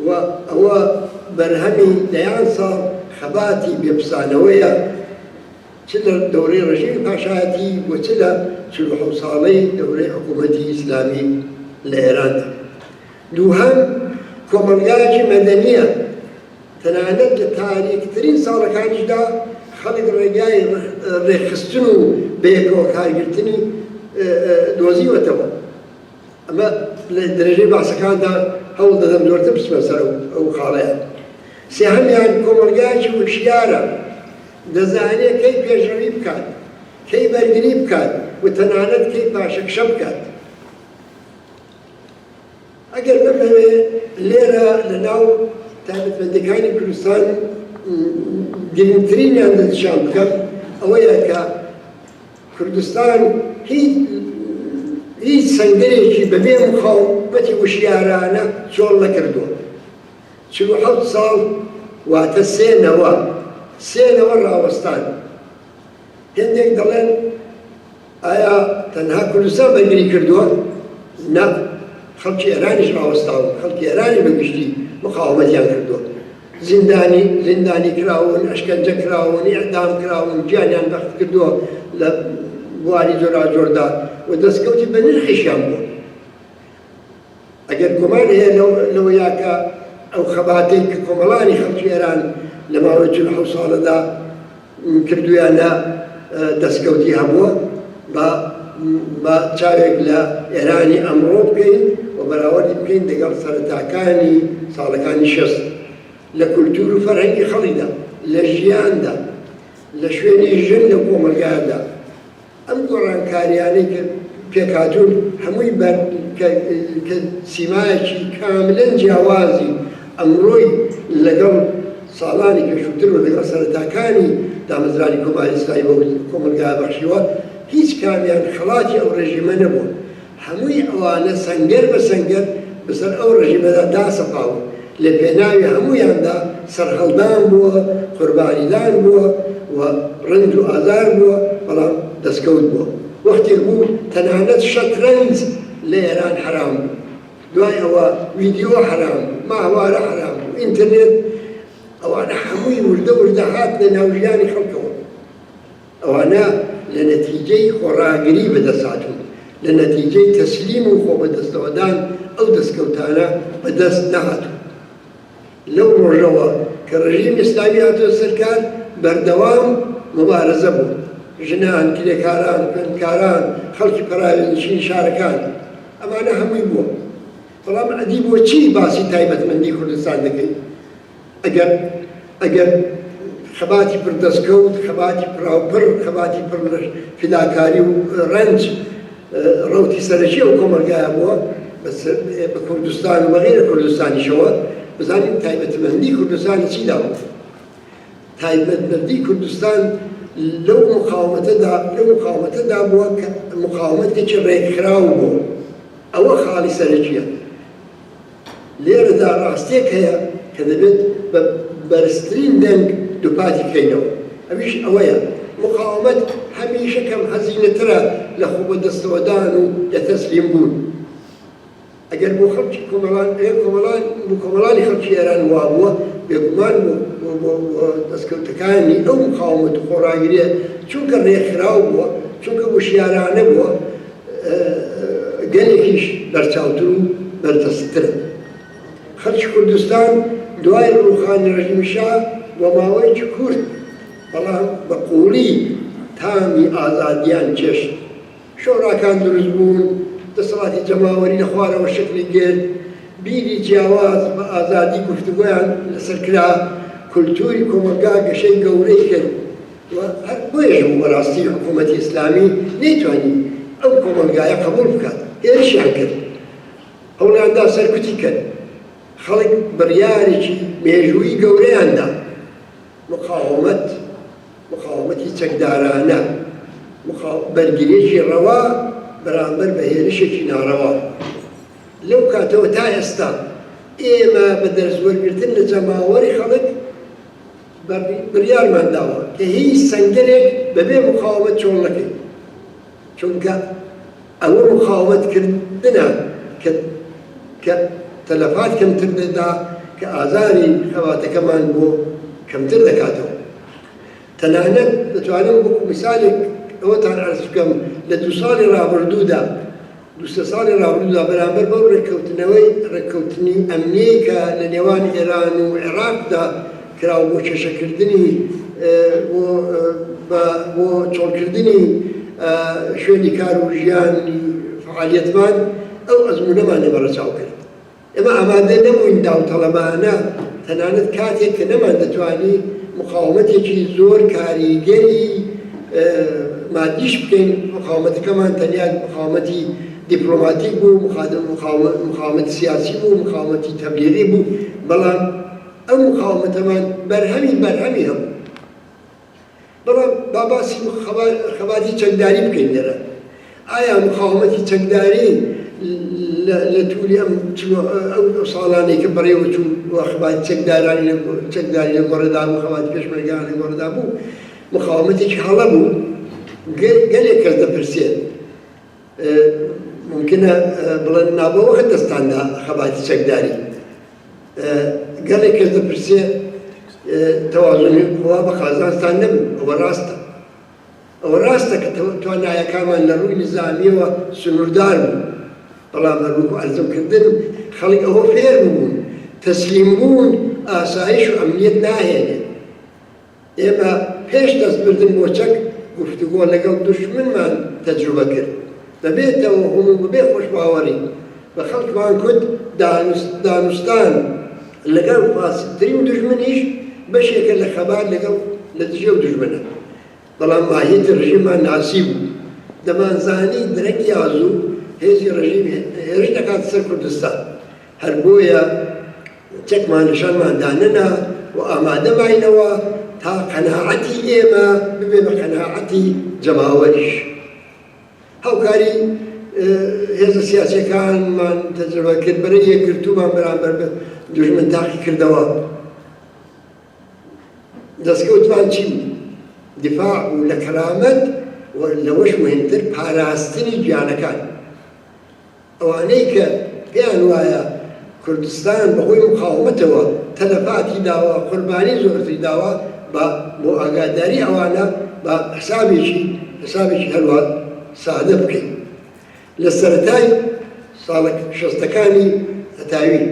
و ئەوە بەرهەمی دەیان ساڵ خەباتی بێپسانەوەیە، چ لە دەورەی ڕژیمی پاشایەتی و چ لە 47 ساڵەی دەورەی حکوومەتی ئیسلامی لە ئێراندا. دووهەم کۆمەلگایەکی مەدەنیە. تەنانەت لە تاریکترین ساڵەکانیشدا خەڵک ڕێگای ڕێخستن و بەیەکەوە کارگرتنی دۆزیوەتەوە. ئەمە لە درێژەی باسەکاندا هەوڵ دەدەم زۆرتر بچمە سەر ئەو خاڵەیە. سێهەمیان کۆمەلگایەکی وشیارە، دەزانێت کەی پێشەوی بکات، کەی بەرگری بکات و تەنانەت کەی پاشەکشە بکات. ئەگەر بمەوێ لێرە لە ناو تایبەتمەندیەکانی کوردستان گرنگترینیان دەنیشان بکەم ئەوەیە کە کوردستان هیچ سەنگەرێکی بەبێ مخاومەتی وشیارانە چۆڵ نەکردووە. 47 ساڵ واتە سێنەوە ڕاوەستان. هێندێک دەڵێن ئایا تەنها کوردستان بەرگری کردووە؟ نا، خەڵکی ئێرانیش ڕاوەستاوە، خەڵکی ئێرانی بەگشتی مقاومەتیان کردووە. زیندانی کراون ئەشکەنجە کراون ئیعدام کراون گیانیان بەخت کردووە لە بواری جۆراجۆردا و دەستکەوتی بە نرخیشیان بوو. ئەگەر گومان هەیە لەوەیە کە ئەو خەباتەی کە کۆمەڵانی خەڵکی ئێران لە ماوەی 47 ساڵەدا کردویانە دەستکەوتی هەبووە بە چاوێک لە ئێرانی ئەمڕۆ بکەین و بەراوردی بکەین لەگەڵ سەرەتاکانی ساڵەکانی 60 لە کولتور و فەرهەنگی خەڵیدا، لە ژیاندا، لە شوێنی ژن لە کۆمەلگایدا. ئەم گۆڕانکاریانەی کە پێکهاتوون هەمووی کە سیمایەکی کاملەن جیاوازی ئەمڕۆی لەگەڵ ساڵانی پێشووتر و لەگەڵ سەرەتاکانی دامەزرانی کۆماری ئیسلامی بە کۆمەلگای بەخشیوە هیچ کامیان خەڵاتی ئەو ڕێژیمە نەبوو. هەمووی ئەوانە سەنگەر بە سەنگەر بەسەر ئەو ڕێژیمەدا داسەپاون. لە پێناوی هەموویاندا سەرهەڵدان بووە، قوربانیدان بووە و ڕنج و ئازار بووە، بەڵام دەستکەوت بووە. وەختێک بوو تەنانەت شەترەنج لە ئێران حرام بوو، دوای ئەوە ڤیدیۆ حرام بوو، ماهوارە حرام بوو، ئینتەرنێت، ئەوانە هەمووی وردە هاتنە ناو ژیانی خەڵکەوە. ئەوانە لە نەتیجەی خۆڕاگری بەدەستهاتوون، لە نەتیجەی تەسلیم و خۆبەدەستەوەدان ئەو دەستکەوتانە بەدەست نەهاتوون. لەو ڕۆژەوە کە ڕژیم ئیسلامی هاتووە سەرکار بەردەوام مبارەزە بوو، ژنان، کرێکاران، خوێندکاران، خەڵکی پەراوێنشین شارەکان، ئەمانە هەمووی بووە. بەڵام ئەدی بۆ چی باسی تایبەتمەندی کوردستان دەکەین؟ ئەگەر خەباتی پر دەستکەوت، خەباتی پراوپڕ، خەباتی پر فیداکاری و ڕەنج ڕەوتی سەرەکی ئەو کۆمەلگایە بووە بە کوردستان و بەغیرە کوردستانیشەوە، بزانین تایبەتمەندی کوردستانی چی داوە. تایبەتمەندی کوردستان لەو مقاومەتەدا بووە کە مقاومەتێکی ڕێکخراو بووە. ئەوە خاڵی سەرەکیە. لێرەدا ڕاستێک هەیە کە دەبێت بە بەرزترین دەنگ دووپاتی بکەینەوە. ئەویش ئەوەیە مقاومەت هەمیشە کەم هەزینەترە لە خۆبەدەستەوەدان و لە تەسلیم بوون. ئەگەر بۆ خەڵکی کۆمەڵانی خەڵکی ئێران وا بووە، بێگومان بۆ دەستکەوتەکانی ئەو مقاومەت و خۆڕاگریە چونکە ڕێکخراو بووە، چونکە وشیارانە بووە، گەلێکیش بەرچاوتر و بەردەستترە. خەڵکی کوردستان دوای ڕووخانی ڕژیمی شا وە ماوەیەکی کورت بەڵام بە قووڵی تامی ئازادیان چێشت. شۆڕاکان دروست بوون، دەسەڵاتی جەماوەری لە خوارەوە شکلی گرت، بیری جیاواز بە ئازادی گفتوگۆیان لەسەر کرا، کولتوری کۆمەلگا گەشەی گەورەی کرد. هەر بۆیەش بوو بەڕاستی حکوومەتی ئیسلامی نەیتوانی ئەو کۆمەلگایە قبوڵ بکات، هێرشیان کرد، ئەوڵاندا سەرکوتی کرد. خەڵک بڕیارێکی مێژووی گەورەیاندا، مقاومەتی چەکدارانە، بەرگریێکی ڕەوا بەرامبەر بە هێرشێکی ناڕەوا. لەو کاتەوە تا ئێستا ئێمە بە دەرزوەرگرتن لە جەماوەری خەڵک بڕیارمان داوە کە هیچ سەنگەرێک بەبێ مقاومەت چۆڵ نەکەین، چونکە ئەوە مقاومەتکردنە کە تەلەفات کەمتر دەدا، کە ئازاری خەباتەکەمان بۆ کەمتر دەکاتەوە. تەنانەت دەتوانم وەکو میسالێک ئەوەتان عەرز بکەم لە 2 ساڵی ڕابردوودا، 2 ساڵی ڕابردوودا بەرامبەر بەو ڕێککەوتنی ئەمنیی کە لە نێوان ئێران و عێراقدا کراوە بۆ کێشەکردنی بۆ چۆڵکردنی شوێنی کار و ژیانی فعالیەتمان، ئەو ئەزموونەمانە بەڕەچاو کرد. ئێمە ئامادە نەبووین داوتەڵەبانە تەنانەت کاتێک کە نەمان دەتوانی مقاومەتێکی زۆر کاریگەری مادیش بکەین. مقاومەتەکەمان تەنیا مقاومەتی دیپلۆماتیک بوو، مقاومەتی سیاسی بوو، مقاومەتی تەبلیغی بوو، بەڵام ئەو مقاومەتەمان بەرهەمی هەبوو. بەڵام باسی خەباتی چەکداری بکەین لێرە. ئایا مقاومەتی چەکداری لە توولی ئەو ساڵانەی کە بەڕێوە چوو خەباتی چەکداری لە گۆڕەدا بوو، خەباتی پێشمەرگیان لە گۆڕەدا بوو، مقاومەتێکی هەڵە بوو. گەلێک کەس دەپرسێت، ممکنە بڵێن نابەوە دەستاندا خەباتی چەکداری، گەلێک کەس دەپرسێت تەوازنی خوا بە قازانستان نەبوو ئەوە ڕاستە ئەوە ڕاستە کە توانایەکانمان لە ڕووی نظامیەوە سنووردار بوو بەڵام هەروەکو ئەرزمکردن خەڵک ئەوە فێر بوون تەسلیم بوون ئاسایش و ئەمنیەت ناهێنێت ئێمە پێش دەستبردن بۆ چەک گفتوگۆ لەگەڵ دوژمنمان تەجروبە کرد دەبێتەوە هەموو ببێ خۆشباوەڕی بە خەڵکمان کورد دانوستان لەگەڵ فاسدترین دوژمنیش بەشێکە لە خەبار لەگەڵ لە دژێ و دوژمنە بەڵام ماهیەتی ڕژیممان ناسی بوو دەمانزانی درەک یازوو هێزی ڕژیم هێرش دەکات سەر کوردستان هەر بۆیە چەکمان نیشانمان دانەنا و ئامادەماینەوە تا قەناعەتی ئێمە ببێ بە قەناعەتی جەماوەریش هاوکاری هێزە سیاسیەکانمان تەجربە کرد بەرەی یەکگرتوومان بەرامبەر بە دوژمن تاقی کردەوە دەستکەوتمان چی بوو؟ دیفاع و لە کەرامەت و لەوەش مهمتر پاراستنی گیانەکان ئەوانەی کە پێیان وایە کوردستان بەهۆی مقاومەتەوە تەلەفاتی داوە قوربانی زۆرتری داوە بۆ ئاگاداری ئەوانە بە حسابێکی هەروە سادە بکەین لە سەرەتای ساڵە شەستەکانی هەتاوی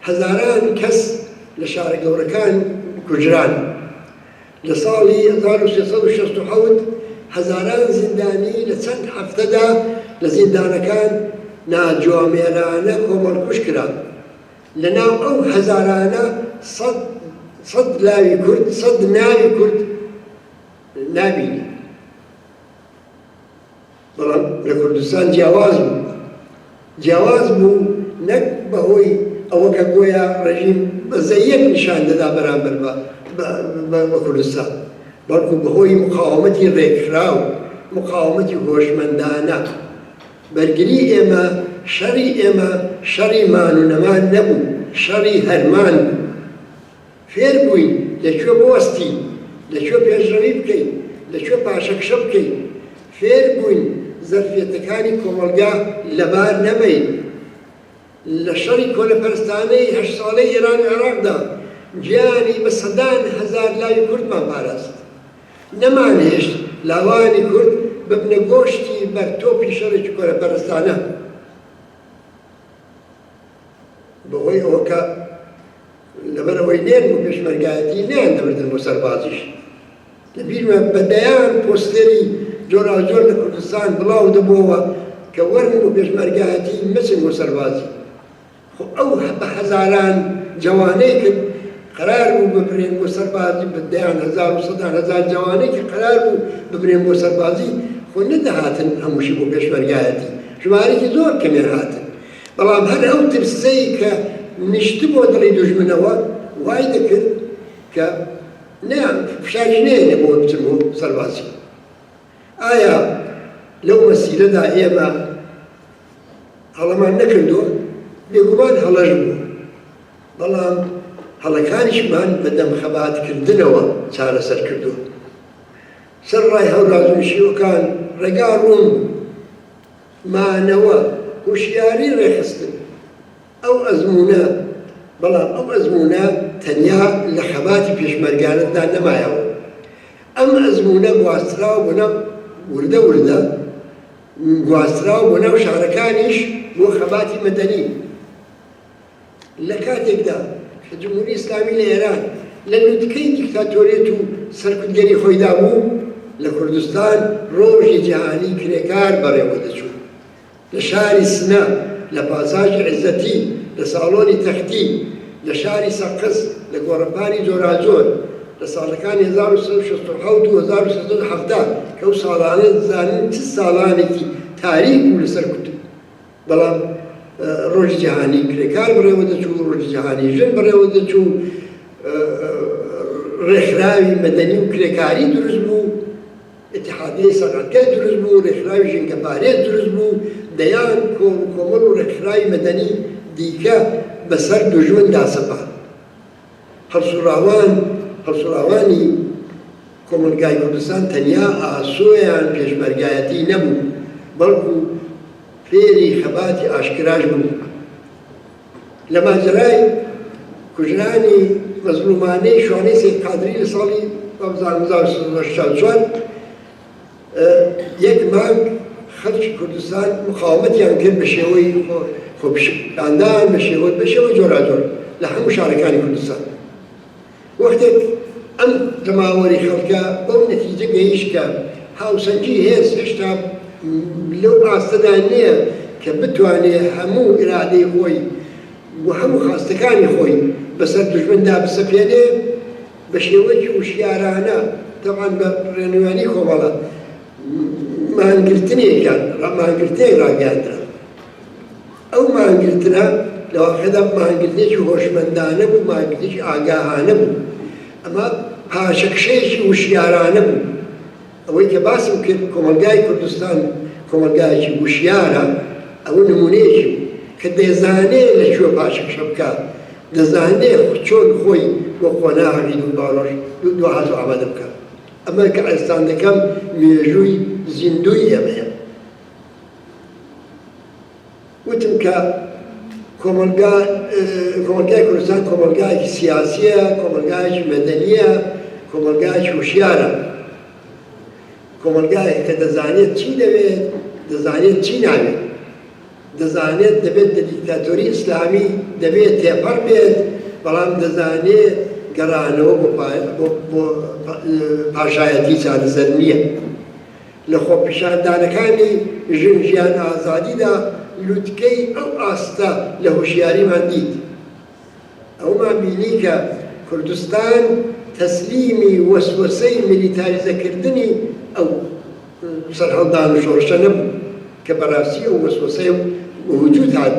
هەزاران کەس لە شارە گەورەکان کوژران لە ساڵی 1367 هەزاران زیندانی لە چەند هەفتەدا لە زیندانەکان ناجوامێرانە کۆمەڵکوژ کران لەناو ئەو هەزارانە سەد لاوی کورد سەد ناوی کورد نابینی بەڵام لە کوردستان جیاواز بوو نەک بەهۆی ئەوە کە گۆیا ڕژیم بەزەیەک نیشان دەدا بەرامبەر بە کوردستان بەڵکو بەهۆی مقاومەتی ڕێکخراو مقاومەتی هۆشمەندانە بەرگری ئێمە شەڕی ئێمە شەڕی مان و نەمان نەبوو شەڕی هەرمان بوو فێر بووین لەکوێ بوەستی لەکوێ پێشڕەوی بکەین لەکوێ پاشەکشە بکەین فێر بووین زەرفێتەکانی کۆمەلگا لەبار نەبین لە شەڕی کۆلەپەرستانەی 8 ساڵەی ئێران و عێراقدا گیانی بە سەدان هەزار لاوی کوردمان پاراست نەمانهێشت لاوانی کورد ببنە گۆشتی بەرتۆپی شەڕێکی کۆلەپەرستانە بەهۆی ئەوە کە لەبەرەوەی نێن بۆ پێشمەرگایەتی نیان دەبردن بۆ سەربازیش لەبیرمە بەدەیان پۆستەری جۆراجۆر لە کوردستان بڵاو دەبووەوە کە وەرن بۆ پێشمەرگایەتی مچن بۆ سەربازی خۆ ئەو بە هەزاران جوانەی کرد قرار بوو ببرێن بۆ سەربازی بەدەیان هەزار و سەدان هەزار جوانەی کە قرار بوو ببرێن بۆ سەربازی خۆ نەدەهاتن هەمووشی بۆ پێشمەرگایەتی ژمارەی زۆر کەمێن هاتن بەڵام هەر ئەو ترسەی کە نیشت بۆ دڵی دوژمنەوە وای دەکرد کە فشاری نێنێ بۆ بچن بۆ سەربازی ئایا لەو مەسیرەدا ئێمە هەڵەمان نەکردووە بێگومان هەڵەش بوو بەڵام هەڵەکانیشمان بە دەمخەباتکردنەوە چارەسەر کردووە سەر ڕای هەورازوشیوەکان ڕێگا ڕوون مانەوە هوشیاری ڕێخستن ئەو ئەزمونە بەڵام ئەو ئەزمونە تەنیا لە خەباتی پێشمەرگانتدا نەمایەوە ئەم ئەزمونە گواستراوە بۆ ناو وردە گواستراوە بۆ ناو شارەکانیش بۆ خەباتی مەدەنی لە کاتێکدا کە جمهوری ئیسلامی لە ئێران لە لوتکەی دیکتاتۆریەت و سەرکوتگەری خۆیدا بوو لە کوردستان ڕۆژی جیهانی کرێکار بەڕێوە دەچوو لە شاری سنە لە پاساژی عیزەتی لە ساڵۆنی تەختی لە شاری سەقس لە گۆڕەپانی جۆراجۆر لە ساڵەکانی 1967 و 1970 کە ئەو ساڵانە زانین چ ساڵانێکی تاریک بوو لەسەر کوتب بەڵام ڕۆژی جیهانی کرێکار بەڕێوە دەچوو ڕۆژی جیهانی ژن بەڕێوە دەچوو ڕێکخراوی مەدەنی و کرێکاری دروست بوو اتحادیە سەنعەتکار دروست بوو ڕێکخراوی ژینگەپارێ دروست بوو دەیان کۆمەڵ و ڕێکخراوی مەدەنی دیکە بەسەر دوژمن داسەپا هەڵسوڕاوانی کۆمەلگای کوردستان تەنیا ئاسۆیان پێشمەرگایەتی نەبوو بەڵکو فێری خەباتی ئاشکراش بوو لە ماجرای کوژرانی مەزلومانەی شوانەی سید قادری لە ساڵی 1964 یەک مانگ خەڵکی کوردستان مقاومەتیان کرد بە شێوەی خۆپیشاندان بە شێوەی جۆراجۆر لە هەموو شارەکانی کوردستان. وەختێک ئەم دەماوەری خەڵکە بەو نەتیجە گەیشت کە هاوسەنگی هێز هێشتا لەو ئاستەدا نییە کە بتوانێت هەموو ئیرادەی خۆی و هەموو خاستەکانی خۆی بەسەر دوژمندا بسەپێنێ بە شێوەیەکی وشیارانە تەمان بە ڕێنوانی کۆمەڵە مانگرتنێکیان مانگرتنێک ڕاگەاندرا. ئەو مانگرتنە لەواقعدا مانگرتنێکی هۆشمەندانە بوو، مانگرتنێکی ئاگاهانە بوو، ئەمە پاشەکشەیەکی وشیارانە بوو. ئەوەی کە باسم کرد کۆمەلگای کوردستان کۆمەلگایەکی وشیارە، ئەوە نمونەیەکی بوو کە دەزانێت لەکوێ پاشەکشە بکات، دەزانێت چۆن خۆی بۆ خۆناغی و باڵۆژ دوهات و ئامادە بکات. ئەمە کە ئێستان دەکەم مێژووی زیندوی ئەمەیە. وتم کە کۆمەلگای کوردستان کۆمەلگایەکی سیاسیە، کۆمەلگایەکی مەدەنیە، کۆمەلگایەکی وشیارە، کۆمەلگایەک کە دەزانێت چی دەوێت، دەزانێت چی ناوێت، دەزانێت دەبێت لە دیکتاتۆری ئیسلامی دەبێت تێپەڕ بێت، بەڵام دەزانێت گەڕانەوە بۆ پاشایەتی چارەسەر نییە. لە خۆپیشاندانەکانی ژیان ئازادیدا لوتکەی ئەو ئاستە لە هۆشیاریمان دیت. ئەومان بینی کە کوردستان تەسلیمی وەسوەسەی میلیتاریزەکردنی ئەو سەرهەڵدان و شۆڕشە نەبوو کە بەڕاستی ئەو وەسوەسەی وجود هات.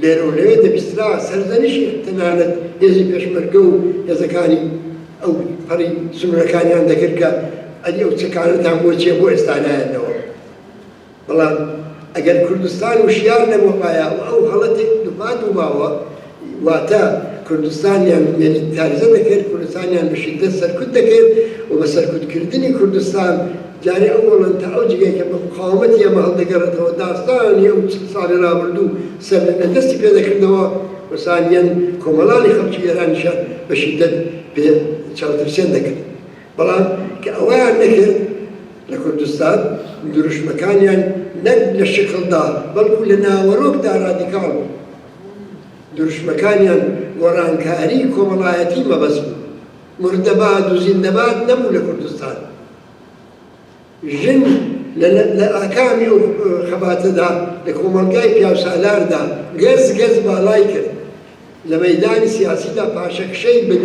لێرە و لەوێ دەبیسترا سەرزەنیشی تەنانەت هێزی پێشمەرگە و هێزەکانی ئەو پەڕی سنوورەکانیان دەکرد کە ئەدی ئەو چەکانتان بۆ چێ بۆ ئێستا نایەنەوە. بەڵام ئەگەر کوردستان وشیار نەبووایە و ئەو هەڵەتێک دووبات و باوە واتە کوردستانیان میلیتاریزە دەکرد، کوردستانیان بەشیدەت سەرکوت دەکرد و بە سەرکوتکردنی کوردستان جارێ ئەو وەڵەنتە ئەو جگەی کە بە مقاومەتی ئەمە هەڵدەگەڕێتەوە داستانی ئەو ساڵی ڕابردوو سەر لە دەستی پێ دەکردەوە وەسانیان کۆمەڵانی خەڵکی ئێرانیشە بەشیدەت پێ چاوترسێن دەکرد. بەڵام کە ئەویان نەکرد لە کوردستان دروشمەکانیان نەک لە شکڵدا بەڵکو لە ناوەڕۆکدا ڕادیکاڵ بوو. دروشمەکانیان گۆڕانکاری کۆمەڵایەتی مەبەست بوو. مردەباد و زیندەباد نەبوو لە کوردستان. ژن لە ئاکامی و خەباتەدا لە کۆمەلگای پیاوسالاردا گەز باڵای کرد. لە مەیدانی سیاسیدا پاشەکشەی بە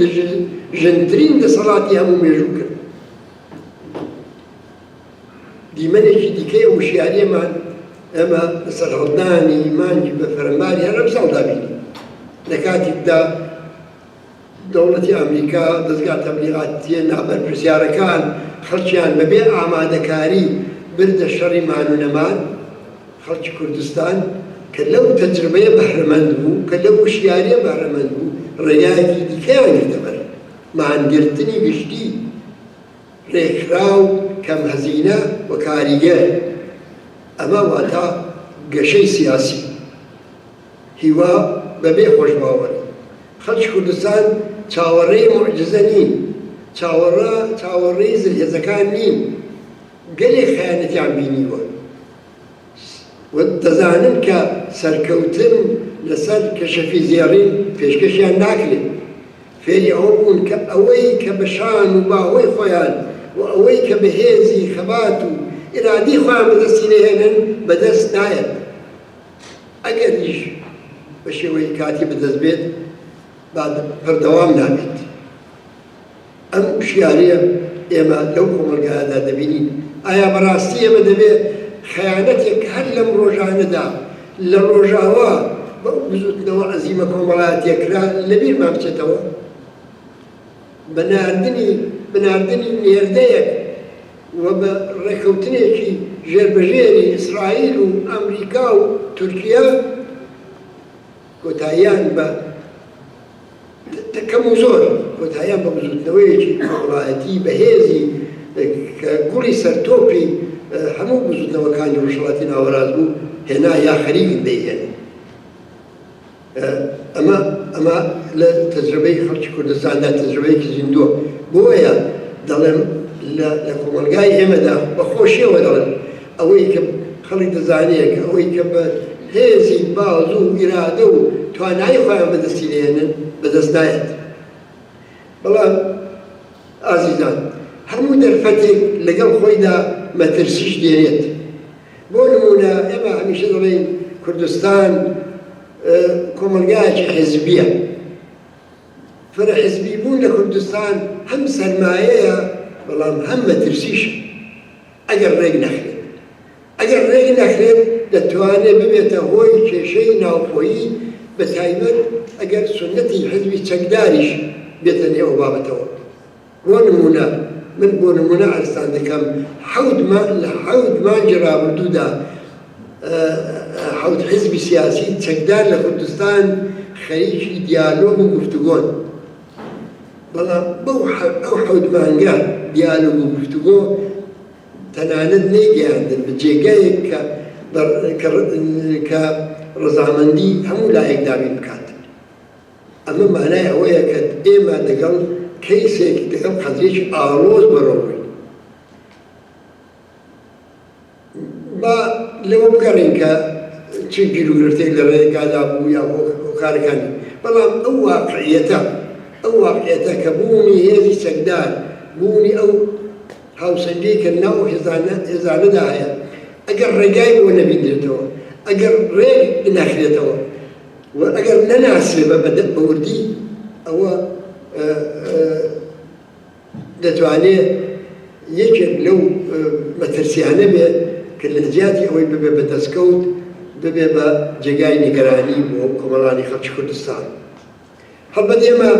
ژنترین دەسەڵاتی هەموو مێژوو کرد. دیمەنێکی دیکەی وشیارێمان ئەمە لە سەرهەڵدانی مانگی بە فەرمانی هەر ئەم ساڵدا بینی. لە کاتێکدا دەوڵەتی ئەمریکا دەستگا تەبلیغاتیە نابەرپرسیارەکان خەڵکیان بەبێ ئامادەکاری بردە شەڕی مانوونەمان، خەڵکی کوردستان کە لەو تەجربەیە بەهرەمەند بوو، کە لەو وشیاریە بەهرەمەند بوو، ڕێگایەکی دیکەیان گرتەبەر مانگرتنی گشتی ڕێکخراو کەم هەزینە و کاریگەر. ئەمە واتە گەشەی سیاسی هیوا بەبێ خۆشباوەڕ. خەڵکی کوردستان چاوەڕێی موعجزە نین، چاوەڕێی زرهێزەکان نین، گەلێک خەیانەتیان بینیوە و دەزانن کە سەرکەوتن لەسەر کەشەفی زێڕین پێشکەشیان ناکرێت. فێری ئەوە بوون کە ئەوەی کە بە شان و باوەی خۆیان و ئەوەی کە بە هێزی خەبات و ئیرادی خۆیان بەدەستی لێهێنن بەدەست نایەت. ئەگەریش بە شێوەی کاتی بەدەست بێت بەردەوام نابێت. ئەم وشیارەیە ئێمە لەو کۆمەلگایەدا دەبینین. ئایا بەڕاستی ئێمە دەبێت خەیانەتێک هەر لەم ڕۆژانەدا لە ڕۆژاوە بە بزوتنەوە عەزیمە کۆمەڵایەتێکرا لەبیرمان بچێتەوە؟ بەناردنی نێردەیەک و بە ڕێکەوتنێکی ژێربەژێری ئیسرائیل و ئەمریکا و تورکیا کۆتاییان بە کەم و زۆر کۆتاییان بە بزوتنەوەیەکی کۆمەڵایەتی بەهێزی کە گوڵی سەرتۆپی هەموو بزوتنەوەکانی ڕۆژهەڵاتی ناوەڕاست بوو هێنا یا خەریکن دەیهێن. ئەمە ئەمە لە تەجربەی خەڵکی کوردستاندا تەجربەیەکی زیندووە بۆیە دەڵێم لە کۆمەلگای ئێمەدا بە خۆشیەوە دەڵێن ئەوەی کە خەڵی دەزانێت ئەوەی کە بە هێزی باز و ئیرادە و توانایی خۆیان بەدەستی لێنن بەدەست نایەت. بەڵام ئازیزان هەموو دەرفەتێک لەگەڵ خۆیدا مەترسیش دێنێت. بۆ نمونە ئێمە هەمیشە دەڵێن کوردستان کۆمەلگایەکی حیزبیە. فرە حیزبی بوون لە کوردستان هەم سەرمایەیە بەڵام هەم مەترسیشە ئەگەر ڕێک نەخرێت. ئەگەر ڕێک نەخرێت دەتوانێت ببێتە هۆی کێشەی ناوخۆیی بە تایبەت ئەگەر سنەتی حیزبی چەکداریش بێتە نێو بابەتەوە. بۆ نمونە من بۆ نمونە ئەرستان دەکەم لە حەوت مانگی ڕابردوودا حەوت حیزبی سیاسی چەکدار لە کوردستان خەریکی دیالۆگ و گفتوگۆن. بەڵام ئەو حەوت مانگە دیالۆگ و گفتوگۆ تەنانەت نەیگەیاندن بە جێگایەک کە ڕەزامەندی هەموو لایەک دابین بکات. ئەمە مانای ئەوەیە کە ئێمە لەگەڵ کەیسێک لەگەڵ قەزێکی ئاڵۆز بەڕۆبووین. با لەوە بگەڕین کە چ گیرروگرفتێک لە ڕێگادا بوو یا هۆکارەکانی، بەڵام ئەو واقعیەتە کە بوونی هێزی چەکدار بوونی ئەو هاوسەنگەی کە ناو هێزانەدا هەیە ئەگەر ڕێگای بۆ نەبینرێتەوە، ئەگەر ڕێک نەخرێتەوە و ئەگەر نەناسرێ بە وردی ئەوە دەتوانێت یەکێک لەو مەترسیانە بێ کە لە جیاتی ئەوەی ببێ بە دەستکەوت ببێ بە جێگای نیگەرانی بۆ کۆمەڵانی خەڵکی کوردستان. هەڵبەت ئێمە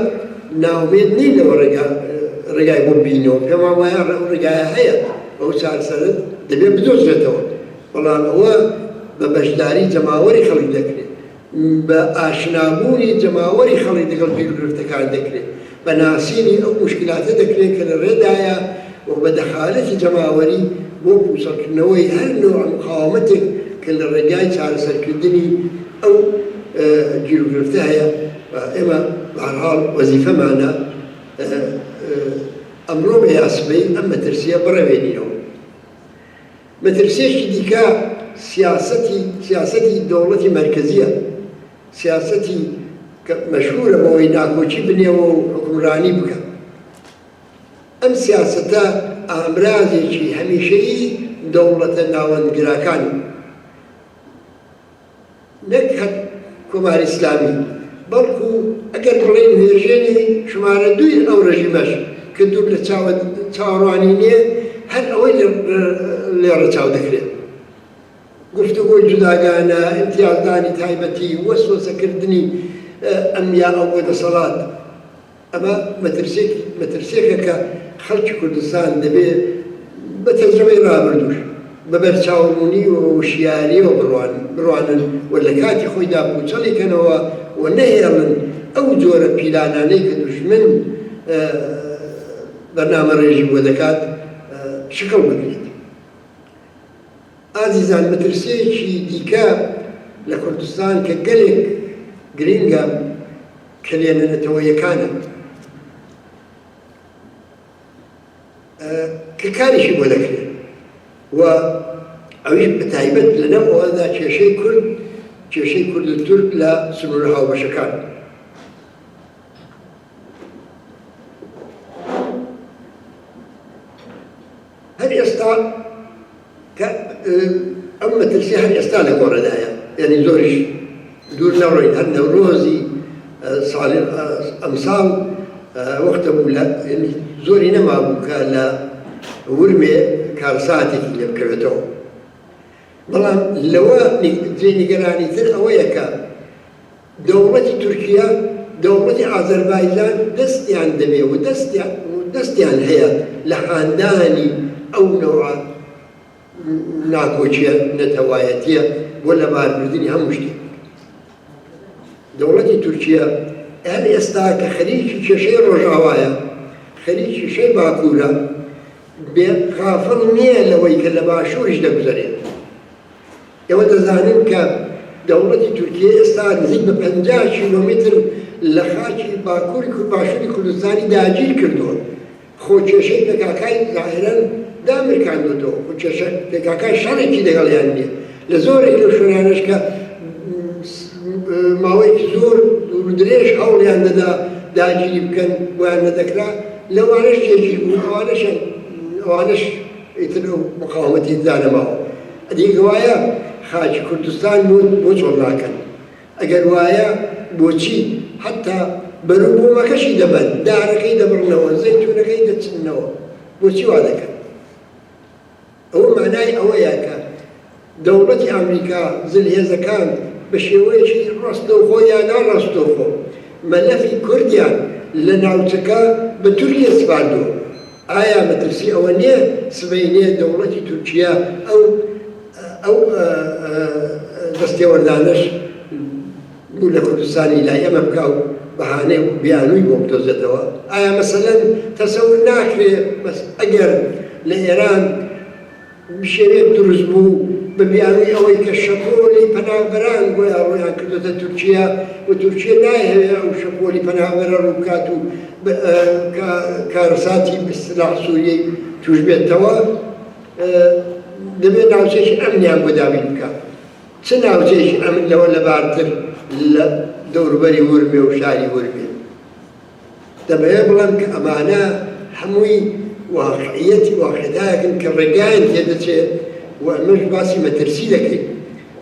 ناومێت نین لەوە ڕێگای بۆ بینەوە، پێمان وایە ڕێگایە هەیە ئەو چارەسەرت دەبێت بدۆزرێتەوە، بەڵام ئەوە بە بەشداری جەماوەری خەڵک دەکرێت، بە ئاشنابوونی جەماوەری خەڵک لەگەڵ گیرروگرفتەکان دەکرێت، بە ناسینی ئەو مشکلاتە دەکرێت کە لە ڕێدایە و بە دەخالەتی جەماوەری بۆ پوسەڵکردنەوەی هەر نوع مقاومەتێک کە لە ڕێگای چارەسەرکردنی ئەو گیرروگرفتە هەیە. ئێمە بەهەرحاڵ وەزیفەمانە ئەمڕۆ بە یاسبەی ئەم مەترسیە بڕەوێنینەوە. مەترسیەکی دیکە سیاسەتی دەوڵەتی مەرکەزیە، سیاسەتی کە مەشهورە بەوەی ناکۆچی بنێەوە و حکومڕانی بکە. ئەم سیاسەتە ئامرازێکی هەمیشەیی دەوڵەتە ناوەندگراکانی، نەک کۆماری ئیسلامی، بەڵکو ئەگەر بڵێن هێرشێنی ژمارە دوی ئەو ڕژیمەش کە دوور لە چاوەڕوانی نییە هەر ئەوەی لێڕە چاو دەکرێت. گفتوگۆی جوداگانە، ئیمتیازدانی تایبەتی، وەسوەسەکردنی ئەم یا ئەو بۆ دەسەڵات. ئەمە مەترسێکە کە خەڵکی کوردستان دەبێت بە تەجربەی ڕابردووش بە بەرچاوبوونی و وشیاریەوە بڕوانن و لە کاتی خۆیدا پوچەڵێکەنەوە و نەهێڵن ئەو جۆرە پیلانانەی کە دوژمن بەرنامە ڕێژی بۆ دەکات شکڵ بگرێت. ئازیزان مەترسیەکی دیکە لە کوردستان کە گەلێک گرینگە کە لێنەنێتەوە یەکانە کە کاریشی بۆ دەکرێت و ئەویش بە تایبەت لەنەوەدا کێشەی کورد و تورک لە سنوورە هاوبەشەکان. هەر ئێستا کە ئەم مەترسی هەر ئێستا لە گۆڕەدایە، یعنی زۆریش دوور نەڕۆین. هەر نەورۆزی ئەمساڵ وەختە بوو زۆری نەمابوو کە لە ورمێ کارساتێکی لێ بکەوێتەوە. بەڵام لەوە جێنیگەرانی تر ئەوەیە کە دەوڵەتی تورکیا دەوڵەتی ئازەربایجان دەستیان دەبێ و دەستیان هەیە لە خاندانی ئەو نەوع ناکۆچیە نەتەوایەتیە بۆ لەباربردنی هەموو شتێک. دەوڵەتی تورکیا هەر ئێستا کە خەریکی کێشەی ڕۆژاوایە، خەریکی شەی باکوورە، بێ غافڵ نییە لەوەی کە لە باشووریش دەگوزارێت. ئێوە دەزانن کە دەوڵەتی تورکیا ئێستا نزیک بە 50 کیلۆمتر لە خاکی باشووری کوردستانی داگیر کردووە. خۆکێشەی پێکاکای ظاهرەن دامرکاندوتەوە، خۆکێشە پێکاکای شەڕێکی لەگەڵیان نییە. لە زۆرێک لەو شوێنانەش کە ماوەیەکی زۆر درێژ هەوڵیان دەدا داگیری بکەن بۆیان نەدەکرا، لەوانەش جێگیر بوون، ئەوانش ئیتر مقاومەتی دانەماوە. ئەدیگە وایە خاکی کوردستان بۆ چۆڵ ناکەن. ئەگەر وایە بۆچی حتا بەروبوومەکەشی دەبەن، دارەکەی دەبڕنەوە، زەیتونەکەی دەچنەوە، بۆچی وا دەکەن؟ ئەوە مانای ئەوەیە کە دەوڵەتی ئەمریکا زلهێزەکان بە شێوەیەکی ڕاستەوخۆ یان ناڕاستەوخۆ مەلەفی کوردیان لە ناوچەکە بە تورکیا سپاردووە. ئایا مەترسی ئەوە نییە سبەینێ دەوڵەتی تورکیا ئەو دەستێوەردانەش بوو لە کوردستانی لای ئەمە بکە و بەهانەی بیانووی بۆ بدۆزێتەوە؟ ئایا مەسەلەن تەسەور ناکرێت ئەگەر لە ئێران شێوەیەک دروست بوو بە بیانووی ئەوەی کە شەپۆلی پەنابەران بۆیە ڕوویان کردوتە تورکیا و تورکیا نایەوێت ئەو شەپۆلی پەنابەرە ڕوو بکات و کارەساتی بەستلاح سووریەی توش بێتەوە، دەبێت ناوچەیەکی ئەمنیان بۆ دابین بکات. چ ناوچەیەکی ئەمن لەوە لەبارتر لە دەوروبەری ورمێ و شاری ورمێ؟ دەبێت بڵێم کە ئەمانە هەمووی واقعیەتایەکن کە ڕێگایان تێدەچێت و ئەمەش باسی مەترسی دەکەین.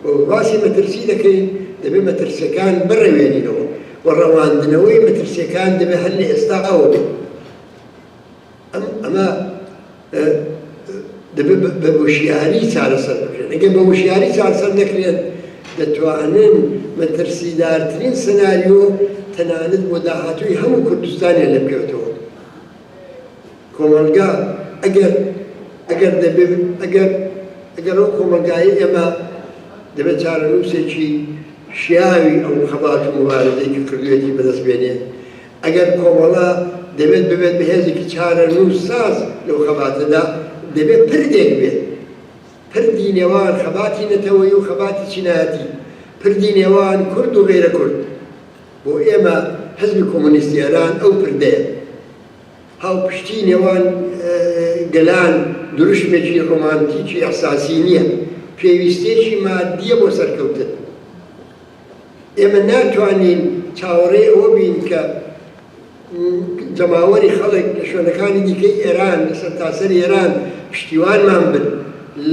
و باسی مەترسی دەکەین دەبێت مەترسیەکان بڕێوێنینەوە و ڕەواندنەوەی مەترسیەکان دەبێت هەر لە ئێستا ئەوە بێت. ئەمە دەبێت بە وشیاری چارەسەر بکرێن. ئەگەر بە وشیاری چارەسەر نەکرێن دەتوانن مەترسیدارترین سەناریۆ تەنانەت بۆ داهاتووی هەموو کوردستانیان لێ بکەوێتەوە. کۆمەلگا ئەگەر ئەو کۆمەلگایی ئێمە دەبێت چارەنووسێکی شیاوی ئەو خەبات و مبارزەی کە کردوێتی بەدەستبێنێ. ئەگەر کۆمەڵە دەبێت ببێت بەهێزێکی چارەنووس ساز لەو خەباتەدا، دەبێت پردێک بێت، پردی نێوان خەباتی نەتەوەیی و خەباتی چینایەتی، پردی نێوان کورد و غێرە کورد. بۆ ئێمە حزبی کۆمۆنیستی ئێران ئەو پردەیە. هاوپشتی نێوان گەلان دروشمێکی ڕۆمانتیکی ئەحساسی نییە، پێویستێکی مادیە بۆ سەرکەوتن. ئێمە ناتوانین چاوەڕێی ئەوە بین کە جەماوەری خەڵک لە شوێنەکانی دیکەی ئێران لە سەرتاسەری ئێران پشتیوانمان بن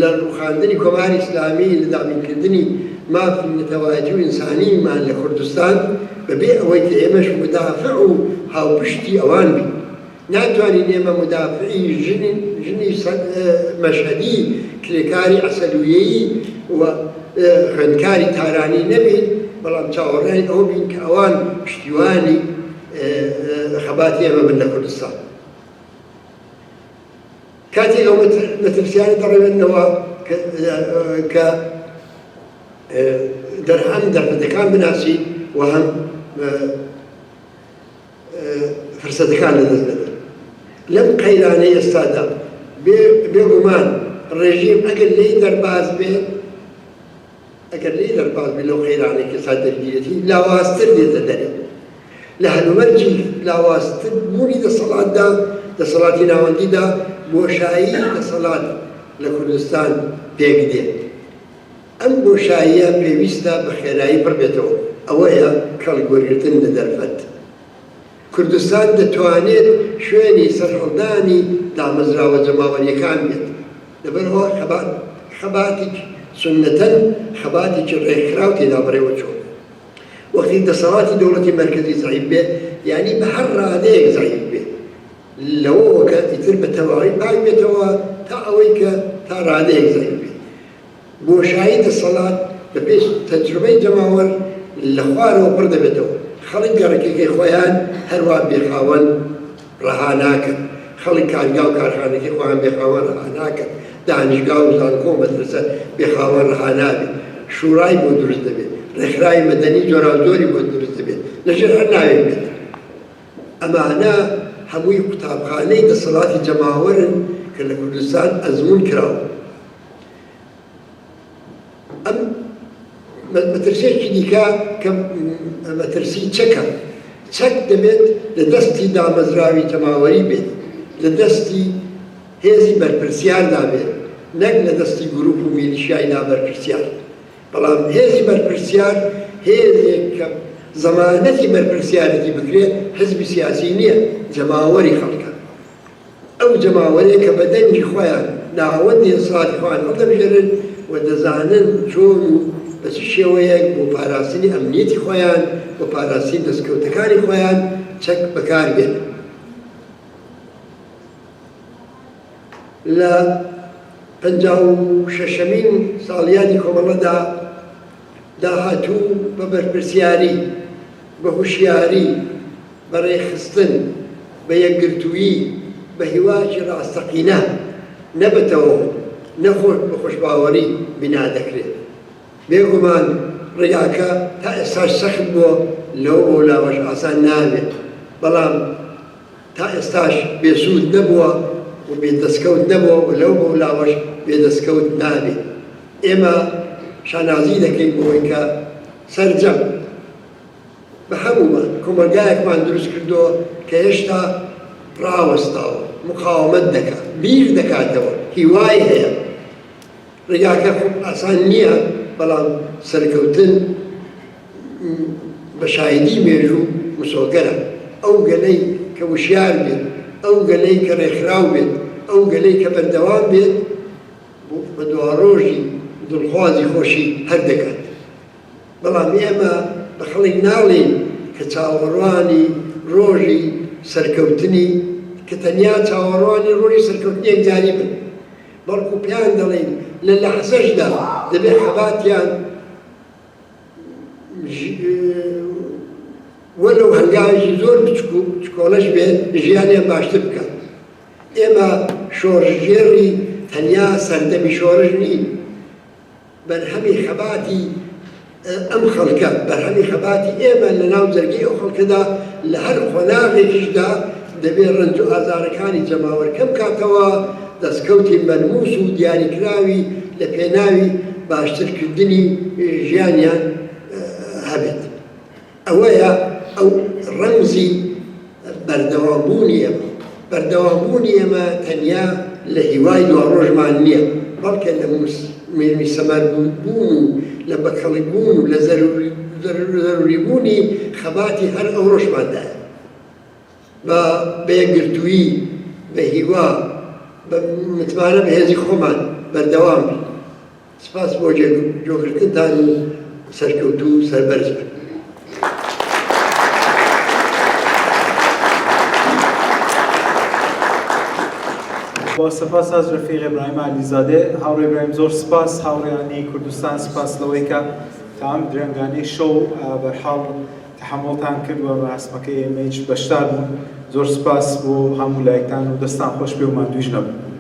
لە ڕووخاندنی کۆماری ئیسلامی، لە دابینکردنی مافی نەتەوایەتی و ئینسانیمان لە کوردستان، بەبێ ئەوەی کە ئێمەش مدافع و هاوپشتی ئەوان بین. ناتوانین ئێمە مدافعی ژنی مەشهەدی، کرێکاری عەسەلویەیی و خوێندکاری تارانی نەبین، بەڵام چاوەڕێی ئەوە بین کە ئەوان پشتیوانی خەباتی ئێمە بن لە کوردستان. کاتێک ئەو مەترسیانە دەڕێوێنەوە کە هەم دەرفەتەکان بناسی و هەم فرسەتەکان لەدەست بدەن. لەم قەیرانەی ئێستادا بێگومان ڕێژیم ئەگەر لێی دەرباز بێت لەو قەیرانەی کە سا دەرگیرەتی لاوازتر دێتە دەرێ. لە هەلومەرجی لاوازتر بوونی دەسەڵاتدا، دەسەڵاتی ناوەندیدا بۆشایی دەسەڵات لە کوردستان پێک دێت. ئەم بۆشاییە پێویستە بە خێرایی بڕبێتەوە. ئەوەیە کەڵگوەرگرتن لە دەرفەت. کوردستان دەتوانێت شوێنی سەرهەڵدانی دامەزراوە جەماوەریەکان بێت. لەبەرەوە خەباتێک سنەتەن خەباتێکی ڕێکخراو تێدا بڕێوە چۆن. وەختی دەسەڵاتی دەوڵەتی مەرکەزی زەعیف بێت، یعنی بە هەر ڕادەیەک زەعیف بێت، لەوەوە کە ئیتر بە تەواوی پاک بێتەوە تا ئەوەی کە تا ڕادەیەک زەعیف بێت. بۆشایی دەسەڵات بە پێش تەجروبەی جەماوەر لە خوارەوە پڕ دەبێتەوە. خەڵک گەڕەکێکی خۆیان هەروە بێخاوەن ڕەها ناکەن، خەڵک کارگا و کارخانەکەی خۆیان بێخاوەن ڕەها ناکەن، دانیشگا و زانکۆ مەدرسە بێخاوەن ڕەها نابێت، شوڕای بۆ دروست دەبێت، ڕێکخراوی مەدەنی جۆراوجۆری بۆ دروست دەبێت، لەژێر هەر ناوێت بێت. ئەمانە هەمووی قوتابخانەی دەسەڵاتی جەماوەرن کە لە کوردستان ئەزمون کراوە. ئەم مەترسێکی دیکە کە مەترسی چەکە، چەک دەبێت لە دەستی دامەزراوی جەماوەری بێت لە دەستی هێزی بەرپرسیاردا بێت نەک لە دەستی گروپ و میلیشیای نابەرپرسیار بەڵام هێزی بەرپرسیار هێزێک کە زەمانەتی بەرپرسیارەتی بکرێت حزبی سیاسی نییە جەماوەری خەڵکە ئەو جەماوەرێک کە بە دەنگی خۆیان ناوەندی ئێسڵاتی خۆیان هەڵدەبژێرن و دەزانن چۆن و بە چ شێوەیەک بۆ پاراستنی ئەمنیەتی خۆیان بۆ پاراستنی دەستکەوتەکانی خۆیان چەک بەکاربێن لە 56مین ساڵیانی کۆمەڵەدا داهاتوو بە بەرپرسیاری بە هوشیاری بە ڕێخستن بە یەکگرتوویی بە هیواژی ڕاستەقینە نەبێتەوە نەخۆش بە خۆشباوەری بنا دەکرێت بێگومان ڕێگاکە تا ئێستاش سەخت بووە لەوە بۆ لاوەش ئاسان نابێت بەڵام تا ئێستاش بێسوود نەبووە و بێدەستکەوت نەبووە و لەو بۆ لاوەش بێدەستکەوت نابێت ئێمە شانازی دەکەین بۆی کە سەرجەم بە هەمومان کۆمەلگایەکمان دروست کردووە کە هێشتا ڕاوەستاوە مقاومەت دەکات بیر دەکاتەوە هیوای هەیە ڕێگاکە ئاسان نییە بەڵام سەرکەوتن بە شایدی مێژوو مسۆگەرە ئەو گەلەی کە وشیار بێت ئەو گەلەی کە ڕێکخراو بێت ئەو گەلەی کە بەردەوام بێت بە دواڕۆژی دڵخوازی خۆشی هەر دەکات بەڵام ئێمە بە خەڵک ناڵێن کە چاوەڕوانی ڕۆژی سەرکەوتنی کە تەنیا چاوەڕوانی ڕۆژی سەرکەوتنیەک جاری بن بەڵکو پێیان دەڵێن لە لەحزەشدا دەبێت خەباتیان وەرەو هەنگاوێکی زۆر بچکۆڵەش بێت ژیانیان باشتر بکات ئێمە شۆڕژێڕی تەنیا سەردەمی شۆڕژ نین بەرهەمی خەباتی ئەم خەڵکە بەرهەمی خەباتی ئێمە لە ناو جەرگەی ئەو خەڵکەدا لە هەر خۆناغێکیشدا دەبێت ڕنج و ئازارەکانی جەماوەرکەم کاتەوە دەستکەوتی مەلموس و دیاریکراوی لە پێناوی باشترکردنی ژیانیان هەبێت ئەوەیە ئەو ڕەمزی بەردەوامبوونی ئێمە بەردەوامبوونی ئێمە تەنیا لە هیوای دواڕۆژمان نییە بەڵکە لە مێمی سەمەربوون و لە بەکەڵیبوون و لە زەروریبوونی خەباتی هەر ئەو ڕۆژماندایە بە یەکگرتوویی بە هیوا متمانە بە هێزی خۆمان بەردەوام بین سپاس بۆ جۆگرتنتان و سەرکەوتو و سەربەرز بن با سپاس از رفیق ابراهیم علیزاده هاوڕێ ابراهیم زۆر سپاس هاوڕێیانی کوردستان سپاس لەوەی کە تام درێنگانەی شەو بەرحاڵ تەحمڵتان کرد و ڕاستمەکەی ئێمەیش بەشدار بوون زۆر سپاس بۆ هەموو لایەکتان و دەستان خۆش بێ و ماندوویش نەبوو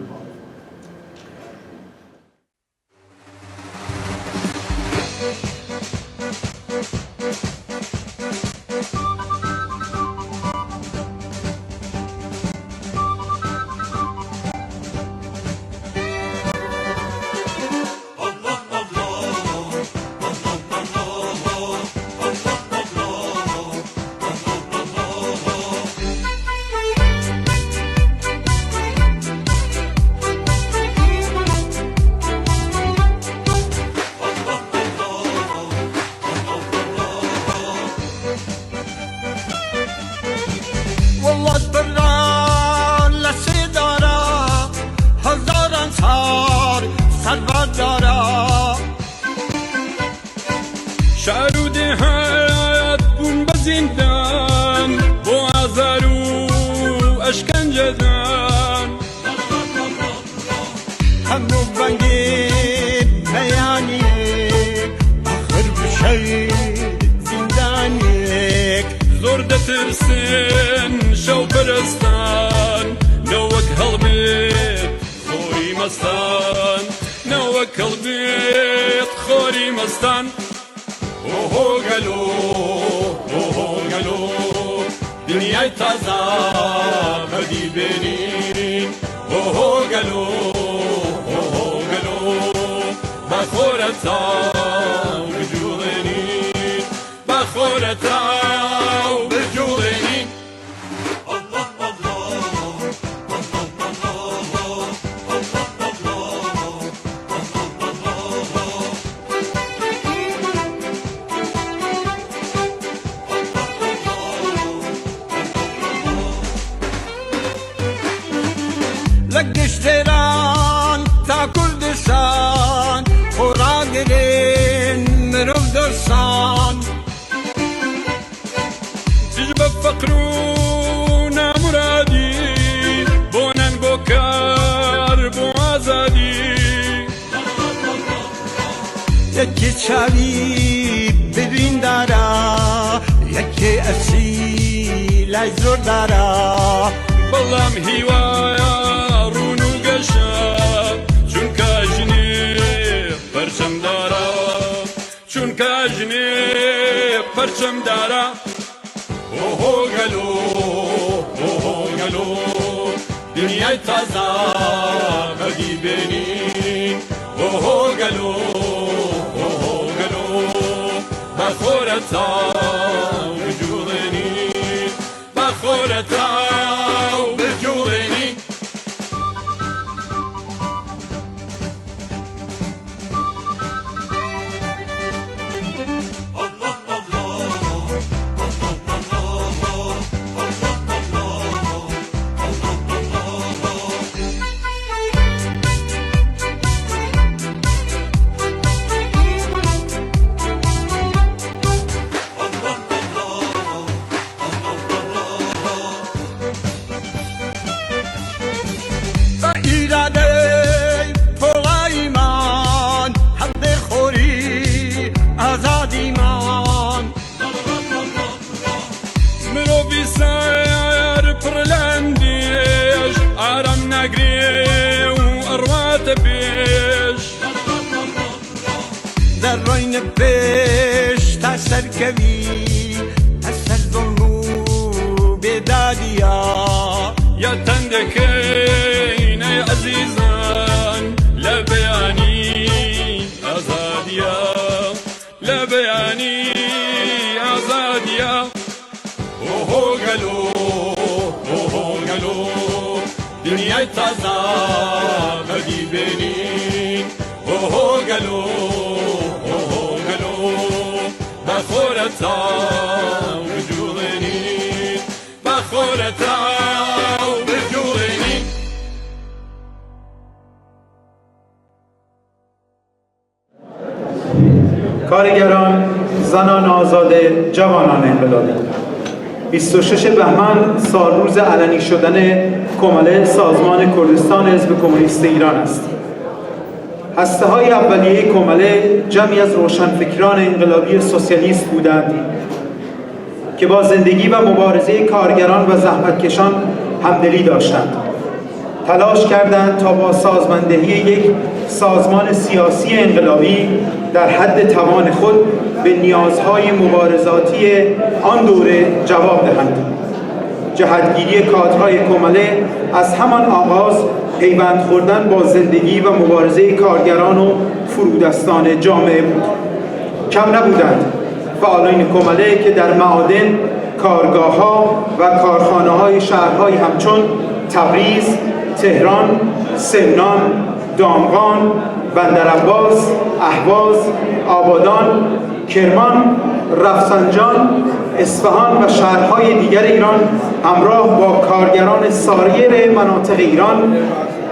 بخورتا و بجولی یکی چاوی ببین دارا یکی اصیل زور دارا بەڵام هیوایە ڕوون و گەشە چونکە ژنێ پەرچەمدارە چونکە ژنێ پەرچەمدارە ئۆهۆ گەلۆ ئۆهۆ گەلۆ دنیای تازە بەدی بێنین ئۆهۆ گەلۆ ئۆهۆ گەلۆ بەخۆرە چاو بجوڵێنین بەخۆرە چاو بجوڵێنین در روین پیش تا سرکوی اثر ظلم و بیدادیا یا تندکین ای عزیزان لبیانی آزادیا لبیانی آزادیا اوهو گلو اوهو گلو دنیای تازه بدی بینین اوهو گلو اوهو گلو بخورتا بجوڵێنین بخورتا بجوڵێنین کارگران، زنان آزاده، جوانان انقلابی 26 بهمن سالروز علنی شدن کمله سازمان کردستان حزب کمونیست ایران است. هسته‌های اولیه کمله جمعی از روشنفکران انقلابی سوسیالیست بودند که با زندگی و مبارزه کارگران و زحمتکشان همدلی داشتند. تلاش کردند تا با سازماندهی یک سازمان سیاسی انقلابی در حد توان خود به نیازهای مبارزاتی آن دوره جواب دهند. جهتگیری کادرهای کمله از همان آغاز پیوند خوردن با زندگی و مبارزه کارگران و فرودستان جامعه بود. کم نبودند فعالان کمله که در معادن، کارگاه‌ها و کارخانه‌های شهرهای همچون تبریز، تهران، سمنان، دامغان، بندرعباس، اهواز، آبادان، کرمان، رفسنجان، اصفهان و شهرهای دیگر ایران همراه با کارگران سایر مناطق ایران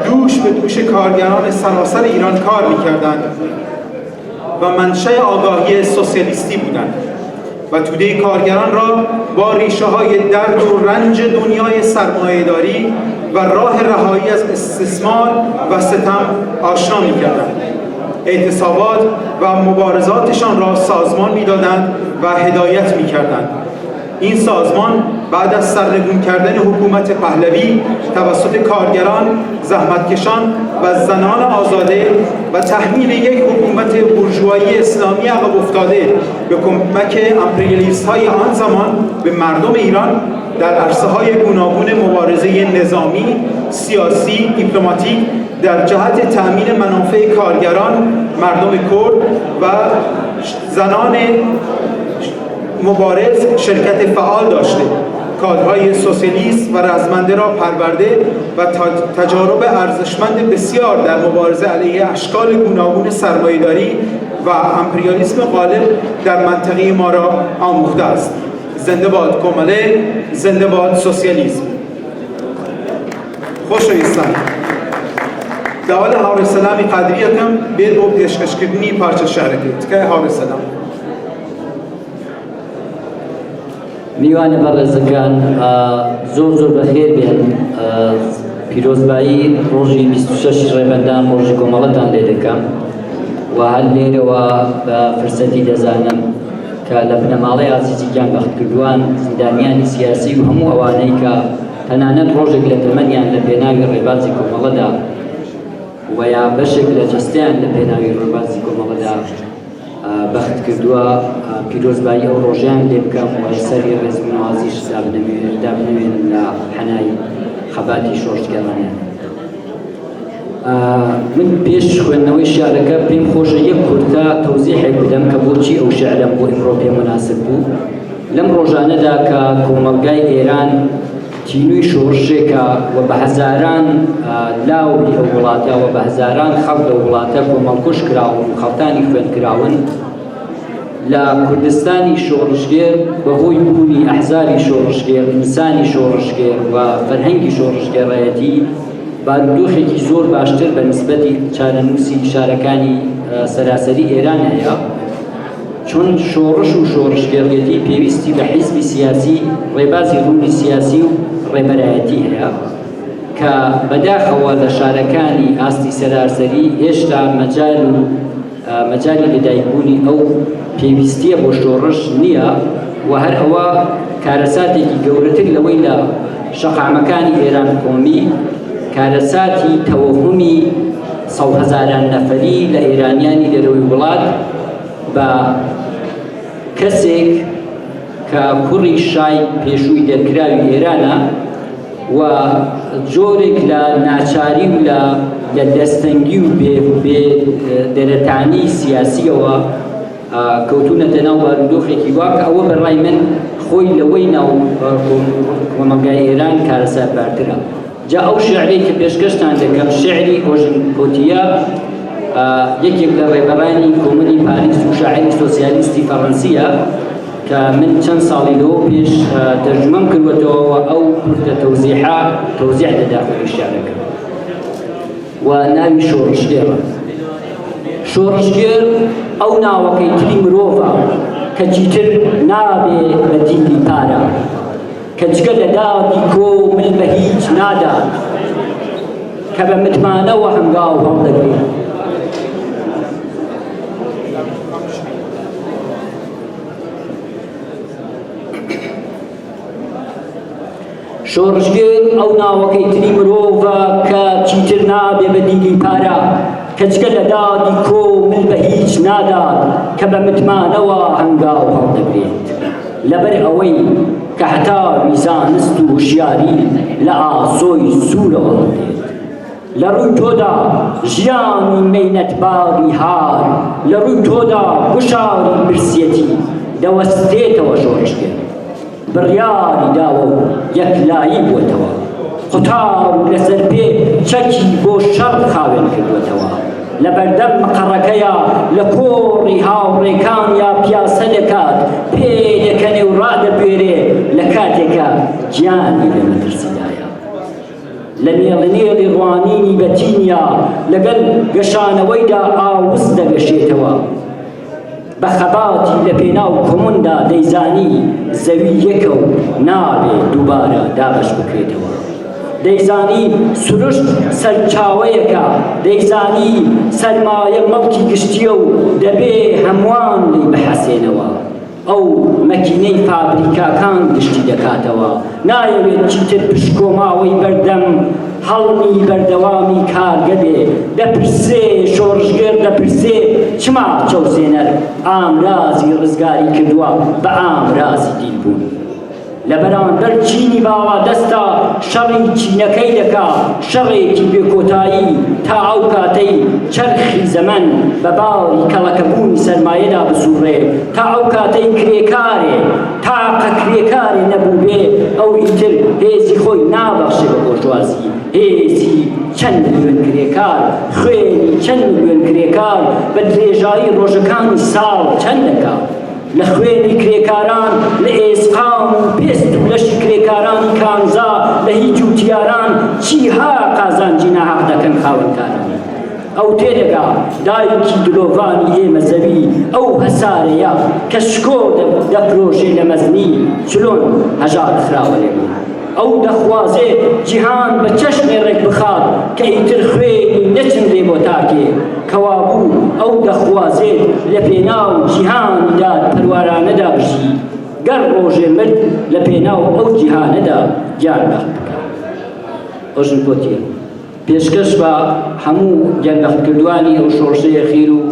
دوش به دوش کارگران سراسر ایران کار می‌کردند و منشأ آگاهی سوسیالیستی بودند و توده کارگران را با ریشه‌های درد و رنج دنیای سرمایه‌داری و راه رهایی از استثمار و ستم آشنا می‌کردند. اعتصابات و مبارزاتشان را سازمان می‌دادند و هدایت می‌کردند. این سازمان بعد از سرنگون کردن حکومت پهلوی توسط کارگران، زحمتکشان و زنان آزاده و تحمیل یک حکومت بورژوایی اسلامی عقب افتاده به کمک امپریالیست‌های آن زمان به مردم ایران در عرصه‌های گوناگون مبارزه نظامی، سیاسی، دیپلماتیک در جهت تأمین منافع کارگران، مردم کرد و زنان مبارز شرکت فعال داشته. کادرهای سوسیالیست و رزمنده را پرورده و تجارب ارزشمند بسیار در مبارزه علیه اشکال گوناگون سرمایه‌داری و امپریالیسم غالب در منطقه ما را آموخته است. زنده باد کمله، زنده باد سوسیالیسم. خوش ایستان. داول هاور سلامی قدریتم بید بو پیشکش کردنی پارچه شهرکت که هاور سلام. میوان بەڕێزەکان زۆر زۆر بەخێر بێن. پیرۆزبایی ڕۆژی 26 ڕێبەندان ڕۆژی کۆمەڵەتان لێ دەکەم. و هەر لێرەوە بە فرسەتی دەزانم کە لە بنەماڵەی ئازیزیگیان بەختکردووان زیندانیانی سیاسی و هەموو ئەوانەی کە تەنانەت ڕۆژێک لە تەمەنیان لە پێناوی ڕێبازی کۆمەڵەدا و یا بەشێک لە جەستیان لە پێناوی ڕێبازی کۆمەڵەدا بەخت کردووە پیرۆزبایی ئەو ڕۆژیان لێ بکەم و سەری ڕێزبوونەوازیش دابنەوێنن لە حەنای خەباتی شۆڕژگەڕانیان. من پێش خوێندنەوەی شعرەکە پێم خۆشە یەک کورتە تەوزیحێک بدەم کە بۆچی ئەو شعرەم بۆ ئیمڕۆ پێ مناسب بوو لەم ڕۆژانەدا کە کۆمەلگای ئێران تینووی شۆڕشێکە و بە هەزاران لاوی ئەو وڵاتە و بە هەزاران خەڵک لە وڵاتە کۆمەڵکوش کراون و خەڵتانی خوێن کراون لە کوردستانی شۆڕژگێر بەهۆی بوونی ئەحزابی شۆڕژگێر ئینسانی شۆڕژگێر و فەرهەنگی شۆڕژگێڕایەتی بارودۆخێکی زۆر باشتر بە نسبەتی چارەنووسی شارەکانی سەراسەری ئێران هەیە چون شۆڕش و شۆڕژگێڕیەتی پێویستی بە حیزبی سیاسی ڕێبازی ڕوونی سیاسی و ڕێبەرایەتی هەیە کە بەداخەوە لە شارەکانی ئاستی سەراسەری هێشتا مەجای لەدایکبوونی ئەو پێویستیە بۆ شۆڕش نییە و هەر ئەوە کارەساتێکی گەورەتر لەوەی لە شەقامەکانی ئێران کۆمی کارەساتی تەوەهمی سەد هەزاران نەفەری لە ئێرانیانی دەرەوەی وڵات بە کەسێک کە کوڕی شای پێشووی دەرکراوی ئێرانە و جۆرێک لە ناچاری و لە دەستەنگی و بێ دەرەتانی سیاسیەوە کەوتونەتە ناو بارودۆخێکی واکە ئەوە بەڕای من خۆی لەوەی ناو کۆمەلگای ئێران کارەسات بارترە. جا ئەو شعرێک کە پێشکەشتان دەکەم شعری ئۆژن کۆتیە یەکێک لە ڕێبەرانی کۆمونی پاریس و شاعری سۆسیالیستی فەڕەنسیە کە من چەند ساڵی لەوە پێش تەرجمەم کردوەتەوە ئەو کورتە تەوزیح دەدا خۆی شعرەکە و ناوی شۆڕژگێڕە. شۆڕژگێر ئەو ناوەکەی تری مرۆڤە کە چیتر نابێ بە دیلی پارە کە جگە لە دادی کۆ من بە هیچ نادا کە بە متمانەوە هەنگاو هەڵدەگرێت. شۆڕژگێر ئەو ناوەکەی تری مرۆڤە کە چیتر نابێ بە دیلی پارە کە جگە لە دادی کۆ من بە هیچ نادات کە بە متمانەوە هەنگاو هەڵدەگرێت. لەبەر ئەوەی کە حتا میزانست و هوشیاری لە ئاسۆی سوورەوە هەڵدێت لە ڕووی تۆدا ژیانی مەینەتباری هار لە ڕووی تۆدا گوشاری برسیەتی دەوەستێتەوە شۆڕژگێر بڕیاری داوە و یەکلایی بووەتەوە قوتار و لەسەر پێ چەکی بۆ شەڕ خاوێن کردوێتەوە لە بەردەم مەقەڕەکەیە لە کۆڕی هاوڕێکان یا پیاسە دەکات پێ دەکەنێ و ڕادەبوێرێ لە کاتێکە گیانی لە مەترسیدایە لە نێڵنێڵی ڕوانینی بەتینیا لەگەڵ گەشانەوەیدا ئاوس دەگەشێتەوە بە خەباتی لە پێناو کۆموندا دەیزانی زەوی یەکە و نابێ دووبارە دابەش بکرێتەوە دەیزانی سروشت سەرچاوەیەکە دەیزانی سەرمایە مەڵکی گشتیە و دەبێ هەمووان لی بەحەسێنەوە ئەو مەکینەی فابریکاکان گشتی دەکاتەوە نایەوێت چیتر پشکۆماوەی بەردەم هەڵمی بەردەوامی کارگەبێ دەپرسێ شۆڕژگێر دەپرسێ چما چەوسێنەر ئامرازی ڕزگاری کردووە بە ئامرازی دیلبوون لە بەرامبەر چینی باوا دەستا شەڕی چینەکەی دەکا شەڕێکی بێکۆتایی تا ئەو کاتەی چەرخی زەمەن بە باڵی کەڵەکەبوونی سەرمایەدا بسوڕێ تا ئەو کاتەی کرێکارێ تاقە کرێکارێ نەبوو بێ ئەو ئیتر هێزی خۆی نابەخشێ بە بۆژوازی هێزی چەند ملیۆن کرێکار خوێنی چەند ملیۆن کرێکار بە درێژایی ڕۆژەکانی ساڵ چەند دەکات لە خوێنی کرێکاران لە ئێسقام و پێست و لەشی کرێکارانی کانزا لە هیچ و تیاران چیها قازانجی ناحەق دەکەن خاوەنکاران ئەو تێدەگا دایکی دلۆڤانی ئێمە زەوی ئەو هەسارەیە کە شکۆ دەپرۆژێ لە مەزنی چلۆن هەژار خراوە لێبوو ئەو دەخوازێ جیهان بە چەشمێ ڕێک بخات کە ئیتر خوێنی نەچندێ بۆ تاکێ کە تەوابوو ئەو دەخوازێت لە پێناو جیهاندا پەروارانەدا بژی گەر ڕۆژێ مرد لە پێناو ئەو جیهانەدا گیان بەخت بکات. ئەوژن بۆتیە پێشکەش بە هەموو گیانبەختکردوانی ئەو شۆڕشەیە خیر و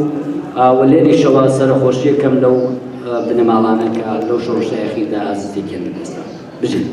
وەلێریشەوە سەرخۆشیەکەم لەو بنەماڵانە کە لەو شۆڕشەیە خیردا ئازیزێکیان دەستان بژین.